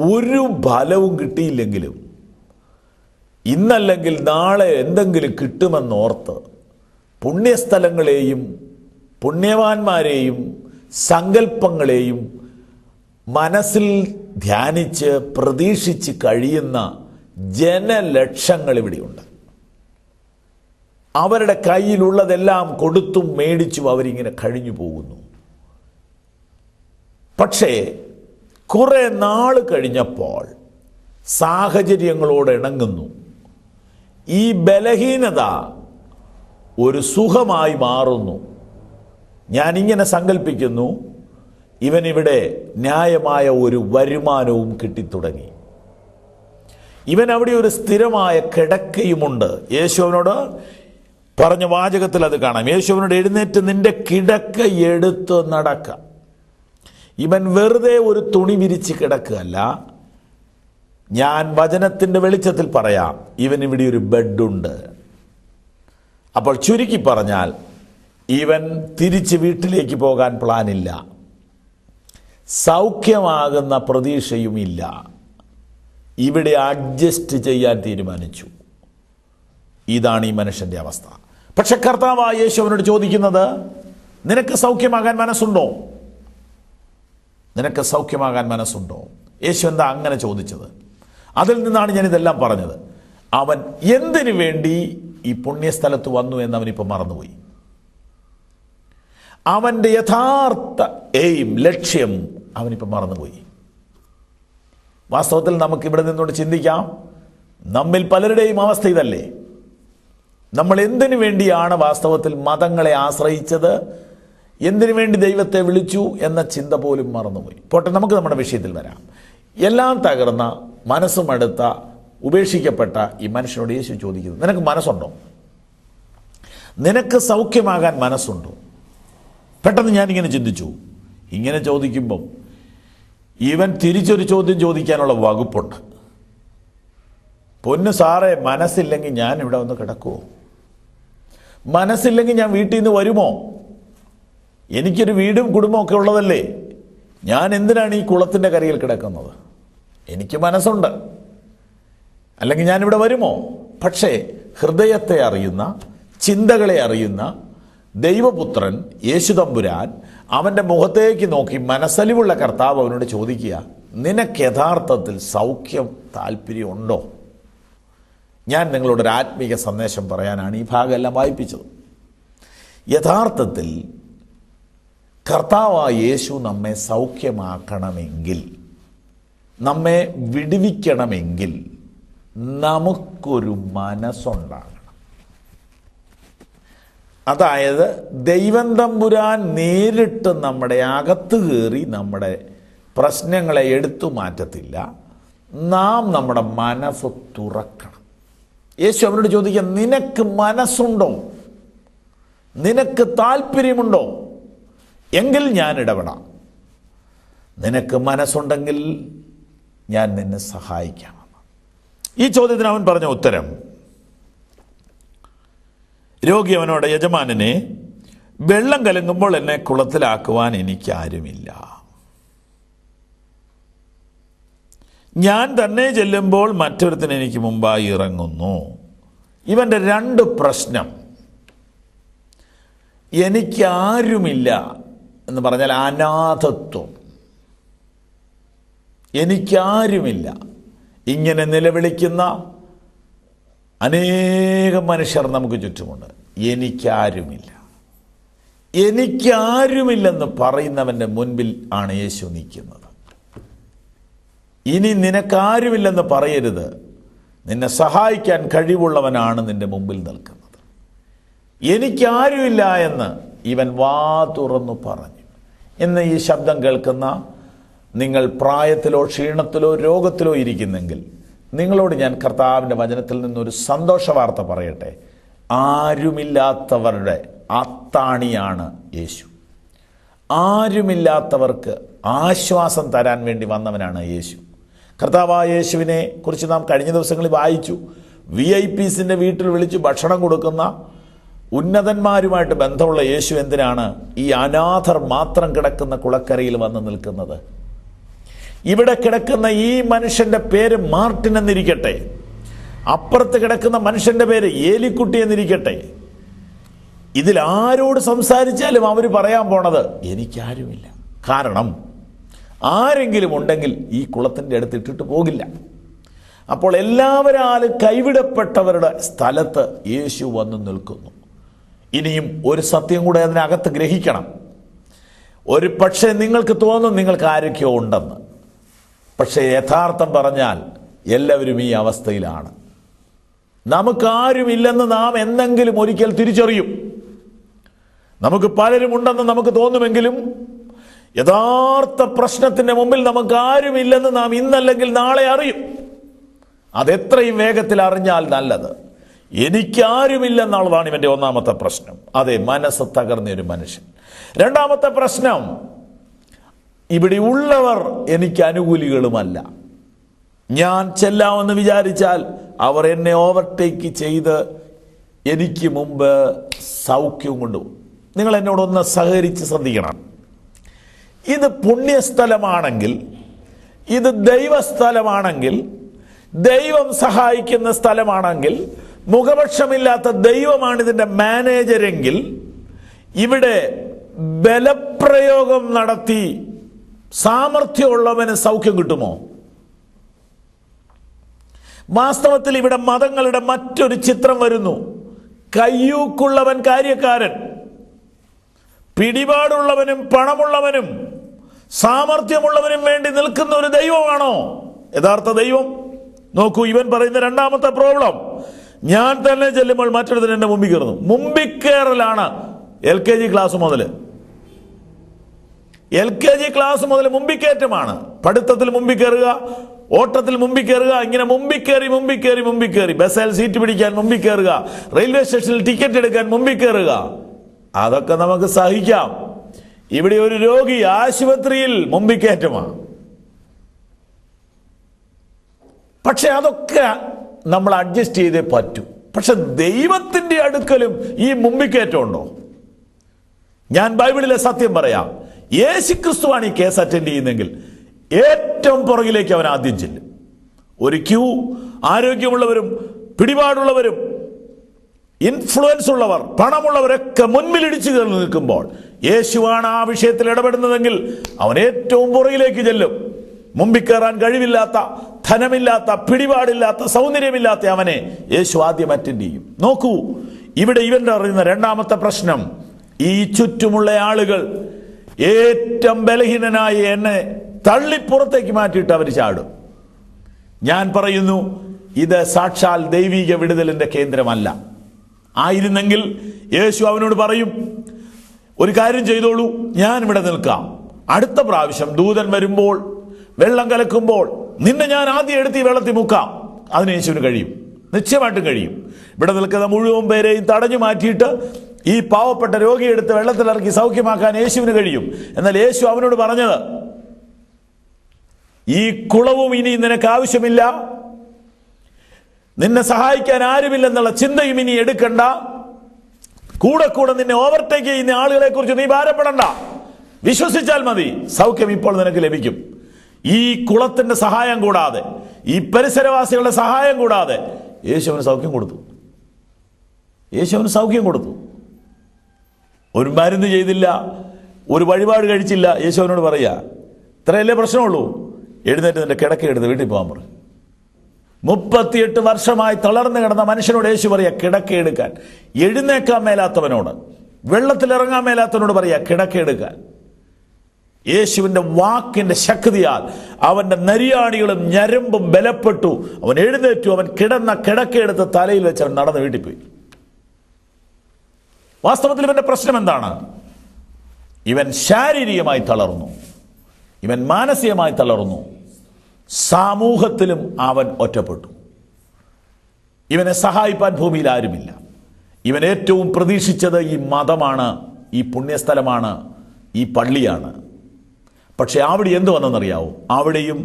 ഒരു ഫലവും കിട്ടിയില്ലെങ്കിലും ഇന്നല്ലെങ്കിൽ നാളെ എന്തെങ്കിലും കിട്ടുമെന്നോർത്ത് പുണ്യസ്ഥലങ്ങളെയും പുണ്യവാന്മാരെയും സങ്കല്പങ്ങളെയും മനസ്സിൽ ധ്യാനിച്ച് പ്രതീക്ഷിച്ച് കഴിയുന്ന ജനലക്ഷങ്ങൾ ഇവിടെയുണ്ട്. അവരുടെ കയ്യിലുള്ളതെല്ലാം കൊടുത്തും മേടിച്ചും അവരിങ്ങനെ കഴിഞ്ഞു പോകുന്നു. പക്ഷേ കുറെ നാൾ കഴിഞ്ഞപ്പോൾ സാഹചര്യങ്ങളോട് ഇണങ്ങുന്നു. ഈ ബലഹീനത ഒരു സുഖമായി മാറുന്നു. ഞാനിങ്ങനെ സങ്കല്പിക്കുന്നു, ഇവനിവിടെ ന്യായമായ ഒരു വരുമാനവും കിട്ടിത്തുടങ്ങി. ഇവൻ അവിടെ ഒരു സ്ഥിരമായ കിടക്കയുമുണ്ട്. യേശുവിനോട് പറഞ്ഞ വാചകത്തിൽ അത് കാണാം. യേശുവിനോട് എഴുന്നേറ്റ് നിന്റെ കിടക്ക എടുത്ത് നടക്ക. ഇവൻ വെറുതെ ഒരു തുണി വിരിച്ച് കിടക്കുകയല്ല. ഞാൻ വചനത്തിൻ്റെ വെളിച്ചത്തിൽ പറയാം, ഇവൻ ഇവിടെ ഒരു ബെഡുണ്ട്. അപ്പോൾ ചുരുക്കി പറഞ്ഞാൽ ഇവൻ തിരിച്ച് വീട്ടിലേക്ക് പോകാൻ പ്ലാനില്ല, സൗഖ്യമാകുന്ന പ്രതീക്ഷയുമില്ല. ഇവിടെ അഡ്ജസ്റ്റ് ചെയ്യാൻ തീരുമാനിച്ചു. ഇതാണ് ഈ മനുഷ്യൻ്റെ അവസ്ഥ. പക്ഷെ കർത്താവായ യേശു അവനോട് ചോദിക്കുന്നത്, നിനക്ക് സൗഖ്യമാകാൻ മനസ്സുണ്ടോ? നിനക്ക് സൗഖ്യമാകാൻ മനസ്സുണ്ടോ? യേശു എന്താ അങ്ങനെ ചോദിച്ചത്? അതിൽ നിന്നാണ് ഞാനിതെല്ലാം പറഞ്ഞത്. അവൻ എന്തിനു വേണ്ടി ഈ പുണ്യസ്ഥലത്ത് വന്നു എന്ന് അവനിപ്പോൾ മറന്നുപോയി. അവൻ്റെ യഥാർത്ഥ ലക്ഷ്യം അവനിപ്പോൾ മറന്നുപോയി. വാസ്തവത്തിൽ നമുക്കിവിടെ നിന്നുകൊണ്ട് ചിന്തിക്കാം, നമ്മിൽ പലരുടെയും അവസ്ഥ ഇതല്ലേ? നമ്മൾ എന്തിനു വേണ്ടിയാണ് വാസ്തവത്തിൽ മതങ്ങളെ ആശ്രയിച്ചത്, എന്തിനു വേണ്ടി ദൈവത്തെ വിളിച്ചു എന്ന ചിന്ത പോലും മറന്നുപോയി. പോട്ടെ, നമുക്ക് നമ്മുടെ വിഷയത്തിൽ വരാം. എല്ലാം തകർന്ന, മനസ്സും അടുത്ത, ഉപേക്ഷിക്കപ്പെട്ട ഈ മനുഷ്യനോട് യേശു ചോദിക്കുന്നത്, നിനക്ക് മനസ്സുണ്ടോ? നിനക്ക് സൗഖ്യമാകാൻ മനസ്സുണ്ടോ? പെട്ടെന്ന് ഞാനിങ്ങനെ ചിന്തിച്ചു. ഇങ്ങനെ ചോദിക്കുമ്പം ഇവൻ തിരിച്ചൊരു ചോദ്യം ചോദിക്കാനുള്ള വകുപ്പുണ്ട്. പൊന്നു സാറേ, മനസ്സില്ലെങ്കിൽ ഞാൻ ഇവിടെ വന്ന് കിടക്കുമോ? മനസ്സില്ലെങ്കിൽ ഞാൻ വീട്ടിൽ നിന്ന് വരുമോ? എനിക്കൊരു വീടും കുടുംബവും ഒക്കെ ഉള്ളതല്ലേ. ഞാൻ എന്തിനാണ് ഈ കുളത്തിൻ്റെ കരയിൽ കിടക്കുന്നത്? എനിക്ക് മനസ്സുണ്ട്, അല്ലെങ്കിൽ ഞാനിവിടെ വരുമോ? പക്ഷേ ഹൃദയത്തെ അറിയുന്ന, ചിന്തകളെ അറിയുന്ന ദൈവപുത്രൻ യേശു തമ്പുരാൻ അവൻ്റെ മുഖത്തേക്ക് നോക്കി മനസ്സലിവുള്ള കർത്താവ് അവനോട് ചോദിക്കുക, നിനക്ക് യഥാർത്ഥത്തിൽ സൗഖ്യം താല്പര്യമുണ്ടോ? ഞാൻ നിങ്ങളോടൊരു ആത്മീയ സന്ദേശം പറയാനാണ് ഈ ഭാഗം എല്ലാം വായിപ്പിച്ചത്. യഥാർത്ഥത്തിൽ കർത്താവായ യേശു നമ്മെ സൗഖ്യമാക്കണമെങ്കിൽ, നമ്മെ വിടുവിക്കണമെങ്കിൽ നമുക്കൊരു മനസ്സുണ്ടാകണം. അതായത് ദൈവം തമ്പുരാൻ നേരിട്ട് നമ്മുടെ അകത്ത് കയറി നമ്മുടെ പ്രശ്നങ്ങളെ എടുത്തു മാറ്റത്തില്ല. നാം നമ്മുടെ മനസ്സ് തുറക്കണം. യേശു അവനോട് ചോദിക്കുക, നിനക്ക് മനസ്സുണ്ടോ? നിനക്ക് താല്പര്യമുണ്ടോ? എങ്കിൽ ഞാൻ ഇടപെടാം. നിനക്ക് മനസ്സുണ്ടെങ്കിൽ ഞാൻ നിന്നെ സഹായിക്കാം. ഈ ചോദ്യത്തിന് അവൻ പറഞ്ഞ ഉത്തരം, രോഗി അവനോട്, യജമാനനെ, വെള്ളം കലങ്ങുമ്പോൾ എന്നെ കുളത്തിലാക്കുവാൻ എനിക്കാരുമില്ല. ഞാൻ തന്നെ ചെല്ലുമ്പോൾ മറ്റൊരുത്തിന് എനിക്ക് മുമ്പായി ഇറങ്ങുന്നു. ഇവൻ്റെ രണ്ട് പ്രശ്നം, എനിക്കാരുമില്ല എന്ന് പറഞ്ഞാൽ അനാഥത്വം. എനിക്കാരുമില്ല. ഇങ്ങനെ നിലവിളിക്കുന്ന അനേകം മനുഷ്യർ നമുക്ക് ചുറ്റുമുണ്ട്. എനിക്കാരുമില്ല. എനിക്കാരുമില്ലെന്ന് പറയുന്നവൻ്റെ മുൻപിൽ ആണ് യേശു നിൽക്കുന്നത്. ഇനി നിനക്കാരുമില്ലെന്ന് പറയരുത്. നിന്നെ സഹായിക്കാൻ കഴിവുള്ളവനാണ് നിന്റെ മുമ്പിൽ നിൽക്കുന്നത്. എനിക്കാരുമില്ല എന്ന് ഇവൻ വാ തുറന്നു പറഞ്ഞു. ഇന്ന് ഈ ശബ്ദം കേൾക്കുന്ന നിങ്ങൾ പ്രായത്തിലോ ക്ഷീണത്തിലോ രോഗത്തിലോ ഇരിക്കുന്നെങ്കിൽ നിങ്ങളോട് ഞാൻ കർത്താവിൻ്റെ വചനത്തിൽ നിന്നൊരു സന്തോഷ വാർത്ത പറയട്ടെ. ആരുമില്ലാത്തവരുടെ അത്താണിയാണ് യേശു. ആരുമില്ലാത്തവർക്ക് ആശ്വാസം തരാൻ വേണ്ടി വന്നവനാണ് യേശു. കർത്താവായ യേശുവിനെ കുറിച്ച് നാം കഴിഞ്ഞ ദിവസങ്ങളിൽ വായിച്ചു. VIPസിൻ്റെ വീട്ടിൽ വിളിച്ച് ഭക്ഷണം കൊടുക്കുന്ന ഉന്നതന്മാരുമായിട്ട് ബന്ധമുള്ള യേശു എന്തിനാണ് ഈ അനാഥർ മാത്രം കിടക്കുന്ന കുളക്കരയിൽ വന്ന് നിൽക്കുന്നത്? ഇവിടെ കിടക്കുന്ന ഈ മനുഷ്യന്റെ പേര് മാർട്ടിൻ എന്നിരിക്കട്ടെ, അപ്പുറത്ത് കിടക്കുന്ന മനുഷ്യന്റെ പേര് ഏലിക്കുട്ടി എന്നിരിക്കട്ടെ, ഇതിൽ ആരോട് സംസാരിച്ചാലും അവർ പറയാൻ പോണത് എനിക്കാരുമില്ല. കാരണം ആരെങ്കിലും ഉണ്ടെങ്കിൽ ഈ കുളത്തിൻ്റെ അടുത്ത് ഇട്ടിട്ട് പോകില്ല. അപ്പോൾ എല്ലാവരാലും കൈവിടപ്പെട്ടവരുടെ സ്ഥലത്ത് യേശു വന്നു നിൽക്കുന്നു. ഇനിയും ഒരു സത്യം കൂടെ അതിനകത്ത് ഗ്രഹിക്കണം. ഒരു പക്ഷേ നിങ്ങൾക്ക് തോന്നും നിങ്ങൾക്ക് ആരൊക്കെയോ ഉണ്ടെന്ന്. പക്ഷേ യഥാർത്ഥം പറഞ്ഞാൽ എല്ലാവരും ഈ അവസ്ഥയിലാണ്. നമുക്കാരുമില്ലെന്ന് നാം എന്തെങ്കിലും ഒരിക്കൽ തിരിച്ചറിയും. നമുക്ക് പലരും ഉണ്ടെന്ന് നമുക്ക് തോന്നുമെങ്കിലും യഥാർത്ഥ പ്രശ്നത്തിന്റെ മുമ്പിൽ നമുക്ക് ആരുമില്ലെന്ന് നാം ഇന്നല്ലെങ്കിൽ നാളെ അറിയും. അതെത്രയും വേഗത്തിൽ അറിഞ്ഞാൽ നല്ലത്. എനിക്കാരുമില്ലെന്നുള്ളതാണ് ഇവന്റെ ഒന്നാമത്തെ പ്രശ്നം. അതെ, മനസ്സ് തകർന്നൊരു മനുഷ്യൻ. രണ്ടാമത്തെ പ്രശ്നം, ഇവിടെ ഉള്ളവർ എനിക്ക് അനുകൂലികളുമല്ല. ഞാൻ ചെല്ലാമെന്ന് വിചാരിച്ചാൽ അവർ എന്നെ ഓവർടേക്ക് ചെയ്ത് എനിക്ക് മുമ്പ് സൗഖ്യം കൊണ്ടുപോകും. നിങ്ങൾ എന്നോടൊന്ന് സഹകരിച്ച് ശ്രദ്ധിക്കണം. ഇത് പുണ്യസ്ഥലമാണെങ്കിൽ, ഇത് ദൈവസ്ഥലമാണെങ്കിൽ, ദൈവം സഹായിക്കുന്ന സ്ഥലമാണെങ്കിൽ, മുഖപക്ഷമില്ലാത്ത ദൈവമാണ് ഇതിൻ്റെ മാനേജരെങ്കിൽ, ഇവിടെ ബലപ്രയോഗം നടത്തി സാമർഥ്യമുള്ളവന് സൗഖ്യം കിട്ടുമോ? വാസ്തവത്തിൽ ഇവിടെ മതങ്ങളുടെ മറ്റൊരു ചിത്രം വരുന്നു. കയ്യൂക്കുള്ളവൻ കാര്യക്കാരൻ, പിടിപാടുള്ളവനും പണമുള്ളവനും സാമർഥ്യമുള്ളവനും വേണ്ടി നിൽക്കുന്ന ഒരു ദൈവമാണോ യഥാർത്ഥ ദൈവം? നോക്കൂ, ഇവൻ പറയുന്ന രണ്ടാമത്തെ പ്രോബ്ലം, ഞാൻ തന്നെ ചെല്ലുമ്പോൾ മറ്റൊരുത്തിന് എന്റെ മുമ്പിൽ കയറുന്നു. മുമ്പിൽ കയറലാണ് LKG ക്ലാസ് മുതൽ മുമ്പിൽ കയറ്റമാണ്. പഠിത്തത്തിൽ മുമ്പിൽ കയറുക, ഓട്ടത്തിൽ മുമ്പിൽ കയറുക, ഇങ്ങനെ മുമ്പിൽ കയറി ബസ്സിൽ സീറ്റ് പിടിക്കാൻ മുമ്പിൽ കയറുക, റെയിൽവേ സ്റ്റേഷനിൽ ടിക്കറ്റ് എടുക്കാൻ മുമ്പിൽ കയറുക. അതൊക്കെ നമുക്ക് സഹിക്കാം. ഇവിടെ ഒരു രോഗി ആശുപത്രിയിൽ മുമ്പിൽ കയറ്റമാണ്. പക്ഷെ അതൊക്കെ നമ്മൾ അഡ്ജസ്റ്റ് ചെയ്തേ പറ്റൂ. പക്ഷെ ദൈവത്തിന്റെ അടുക്കലും ഈ മുമ്പിക്കയറ്റമുണ്ടോ? ഞാൻ ബൈബിളിലെ സത്യം പറയാം. യേശുക്രിസ്തുവാണ് ഈ കേസ് അറ്റൻഡ് ചെയ്യുന്നെങ്കിൽ ഏറ്റവും പുറകിലേക്ക് അവൻ ആദ്യം ചെല്ലും. ഒരു ക്യൂ, ആരോഗ്യമുള്ളവരും പിടിപാടുള്ളവരും ഇൻഫ്ലുവൻസ് ഉള്ളവർ പണമുള്ളവരൊക്കെ മുൻപിലിടിച്ചു കയറി നിൽക്കുമ്പോൾ യേശുവാണ് ആ വിഷയത്തിൽ ഇടപെടുന്നതെങ്കിൽ അവൻ ഏറ്റവും പുറകിലേക്ക് ചെല്ലും. മുമ്പിൽ കയറാൻ കഴിവില്ലാത്ത, ധനമില്ലാത്ത, പിടിപാടില്ലാത്ത, സൗന്ദര്യമില്ലാത്ത അവനെ യേശു ആദ്യം അറ്റൻഡ് ചെയ്യും. നോക്കൂ, ഇവിടെ ഇവന്റെ അറിയുന്ന രണ്ടാമത്തെ പ്രശ്നം, ഈ ചുറ്റുമുള്ള ആളുകൾ ഏറ്റവും ബലഹീനനായ എന്നെ തള്ളിപ്പുറത്തേക്ക് മാറ്റിയിട്ട് അവർ ചാടും. ഞാൻ പറയുന്നു, ഇത് സാക്ഷാൽ ദൈവിക വിടുതലിന്റെ കേന്ദ്രമല്ല. ആയിരുന്നെങ്കിൽ യേശു അവനോട് പറയും, ഒരു കാര്യം ചെയ്തോളൂ, ഞാൻ ഇവിടെ നിൽക്കാം, അടുത്ത പ്രാവശ്യം ദൂതൻ വരുമ്പോൾ വെള്ളം കലക്കുമ്പോൾ നിന്നെ ഞാൻ ആദ്യം എടുത്ത് ഈ വെള്ളത്തിൽ മുക്കാം. അതിന് യേശുവിന് കഴിയും, നിശ്ചയമായിട്ടും കഴിയും. ഇവിടെ നിൽക്കുന്ന മുഴുവൻ പേരെയും തടഞ്ഞു മാറ്റിയിട്ട് ഈ പാവപ്പെട്ട രോഗിയെ എടുത്ത് വെള്ളത്തിലിറക്കി സൗഖ്യമാക്കാൻ യേശുവിന് കഴിയും. എന്നാൽ യേശു അവനോട് പറഞ്ഞത്, ഈ കുളവും ഇനി നിനക്ക് ആവശ്യമില്ല, നിന്നെ സഹായിക്കാൻ ആരുമില്ലെന്നുള്ള ചിന്തയും ഇനി എടുക്കണ്ട, കൂടെ കൂടെ നിന്നെ ഓവർടേക്ക് ചെയ്യുന്ന ആളുകളെ കുറിച്ച് നീ ഭാരപ്പെടണ്ട, വിശ്വസിച്ചാൽ മതി, സൗഖ്യം ഇപ്പോൾ നിനക്ക് ലഭിക്കും. ഈ കുളത്തിന്റെ സഹായം കൂടാതെ, ഈ പരിസരവാസികളുടെ സഹായം കൂടാതെ യേശുവിന് സൗഖ്യം കൊടുത്തു. ഒരു മരുന്ന് ചെയ്തില്ല, ഒരു വഴിപാട് കഴിച്ചില്ല. യേശുവിനോട് പറയാ, ഇത്രയല്ലേ പ്രശ്നമുള്ളൂ, എഴുന്നേറ്റ് നിന്റെ കിടക്കയെടുത്ത് വീട്ടിൽ പോകാൻ പറയും. 38 വർഷമായി തളർന്നു കിടന്ന മനുഷ്യനോട് യേശു പറയാ കിടക്കയെടുക്കാൻ. എഴുന്നേക്കാൻ മേലാത്തവനോട്, വെള്ളത്തിലിറങ്ങാൻ മേലാത്തവനോട് പറയാ കിടക്കയെടുക്കാൻ. യേശുവിന്റെ വാക്കിന്റെ ശക്തിയാൽ അവന്റെ നരിയാണികളും ഞരമ്പും ബലപ്പെട്ടു. അവൻ എഴുന്നേറ്റു. അവൻ കിടന്ന കിടക്കയെടുത്ത് തലയിൽ വെച്ച് അവൻ നടന്ന് വീട്ടിൽ പോയി. വാസ്തവത്തിൽ ഇവന്റെ പ്രശ്നം എന്താണ്? ഇവൻ ശാരീരികമായി തളർന്നു, ഇവൻ മാനസികമായി തളർന്നു, സമൂഹത്തിലും അവൻ ഒറ്റപ്പെട്ടു. ഇവനെ സഹായിപ്പാൻ ഭൂമിയിൽ ആരുമില്ല. ഇവൻ ഏറ്റവും പ്രതീക്ഷിച്ചത് ഈ മതമാണ്, ഈ പുണ്യസ്ഥലമാണ്, ഈ പള്ളിയാണ്. പക്ഷെ അവിടെ എന്ത് വന്നെന്നറിയാവോ? അവിടെയും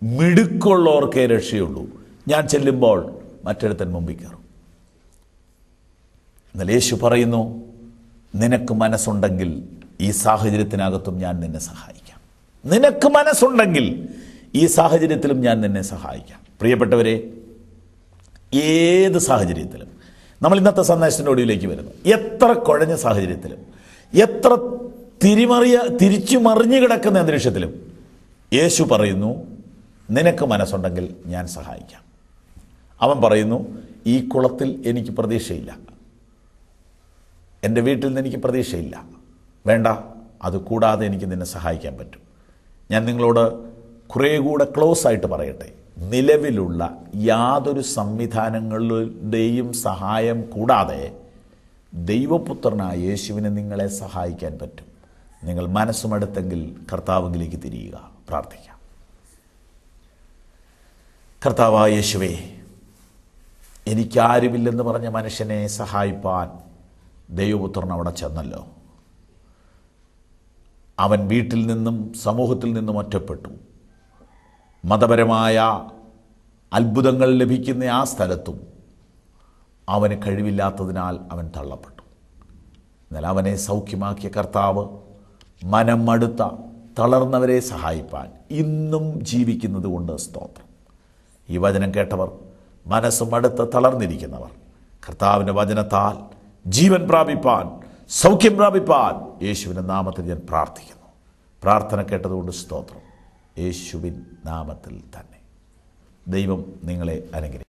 മിടുക്കുള്ളവർക്കേ രക്ഷയുള്ളൂ. ഞാൻ ചെല്ലുമ്പോൾ മറ്റൊരുത്തൻ മുമ്പിൽ കയറും. എന്നാൽ യേശു പറയുന്നു, നിനക്ക് മനസ്സുണ്ടെങ്കിൽ ഈ സാഹചര്യത്തിനകത്തും ഞാൻ നിന്നെ സഹായിക്കാം. നിനക്ക് മനസ്സുണ്ടെങ്കിൽ ഈ സാഹചര്യത്തിലും ഞാൻ നിന്നെ സഹായിക്കാം. പ്രിയപ്പെട്ടവരെ, ഏത് സാഹചര്യത്തിലും, നമ്മൾ ഇന്നത്തെ സന്ദേശത്തിൻ്റെ ഒടുവിലേക്ക് വരുന്നു, എത്ര കുഴഞ്ഞ സാഹചര്യത്തിലും, എത്ര തിരിച്ചു മറിഞ്ഞു കിടക്കുന്ന അന്തരീക്ഷത്തിലും യേശു പറയുന്നു, നിനക്ക് മനസ്സുണ്ടെങ്കിൽ ഞാൻ സഹായിക്കാം. അവൻ പറയുന്നു, ഈ കുളത്തിൽ എനിക്ക് പ്രതീക്ഷയില്ല, എൻ്റെ വീട്ടിൽ നിന്ന് എനിക്ക് പ്രതീക്ഷയില്ല, വേണ്ട, അത് കൂടാതെ എനിക്ക് നിന്നെ സഹായിക്കാൻ പറ്റും. ഞാൻ നിങ്ങളോട് കുറേ കൂടെ ക്ലോസ് ആയിട്ട് പറയട്ടെ, നിലവിലുള്ള യാതൊരു സംവിധാനങ്ങളുടെയും സഹായം കൂടാതെ ദൈവപുത്രനായ യേശുവിനെ നിങ്ങളെ സഹായിക്കാൻ പറ്റും. നിങ്ങൾ മനസ്സുമടുത്തെങ്കിൽ കർത്താവിലേക്ക് തിരിയുക. പ്രാർത്ഥിക്കാം. കർത്താവായ യേശുവേ, എനിക്കാരുമില്ലെന്ന് പറഞ്ഞ മനുഷ്യനെ സഹായിപ്പാൻ ദൈവപുത്രൻ അവിടെ ചെന്നല്ലോ. അവൻ വീട്ടിൽ നിന്നും സമൂഹത്തിൽ നിന്നും ഒറ്റപ്പെട്ടു. മതപരമായ അത്ഭുതങ്ങൾ ലഭിക്കുന്ന ആ സ്ഥലത്തും അവന് കഴിവില്ലാത്തതിനാൽ അവൻ തള്ളപ്പെട്ടു. എന്നാൽ അവനെ സൗഖ്യമാക്കിയ കർത്താവ് മനം മടുത്ത തളർന്നവരെ സഹായിപ്പാൻ ഇന്നും ജീവിക്കുന്നത് കൊണ്ട് സ്തോത്രം. ഈ വചനം കേട്ടവർ, മനസ്സ് മടുത്ത് തളർന്നിരിക്കുന്നവർ, കർത്താവിൻ്റെ വചനത്താൽ ജീവൻ പ്രാപിപ്പാൻ, സൗഖ്യം പ്രാപിപ്പാൻ യേശുവിൻ്റെ നാമത്തിൽ ഞാൻ പ്രാർത്ഥിക്കുന്നു. പ്രാർത്ഥന കേട്ടതുകൊണ്ട് സ്തോത്രം. യേശുവിൻ നാമത്തിൽ തന്നെ. ദൈവം നിങ്ങളെ അനുഗ്രഹിക്കട്ടെ.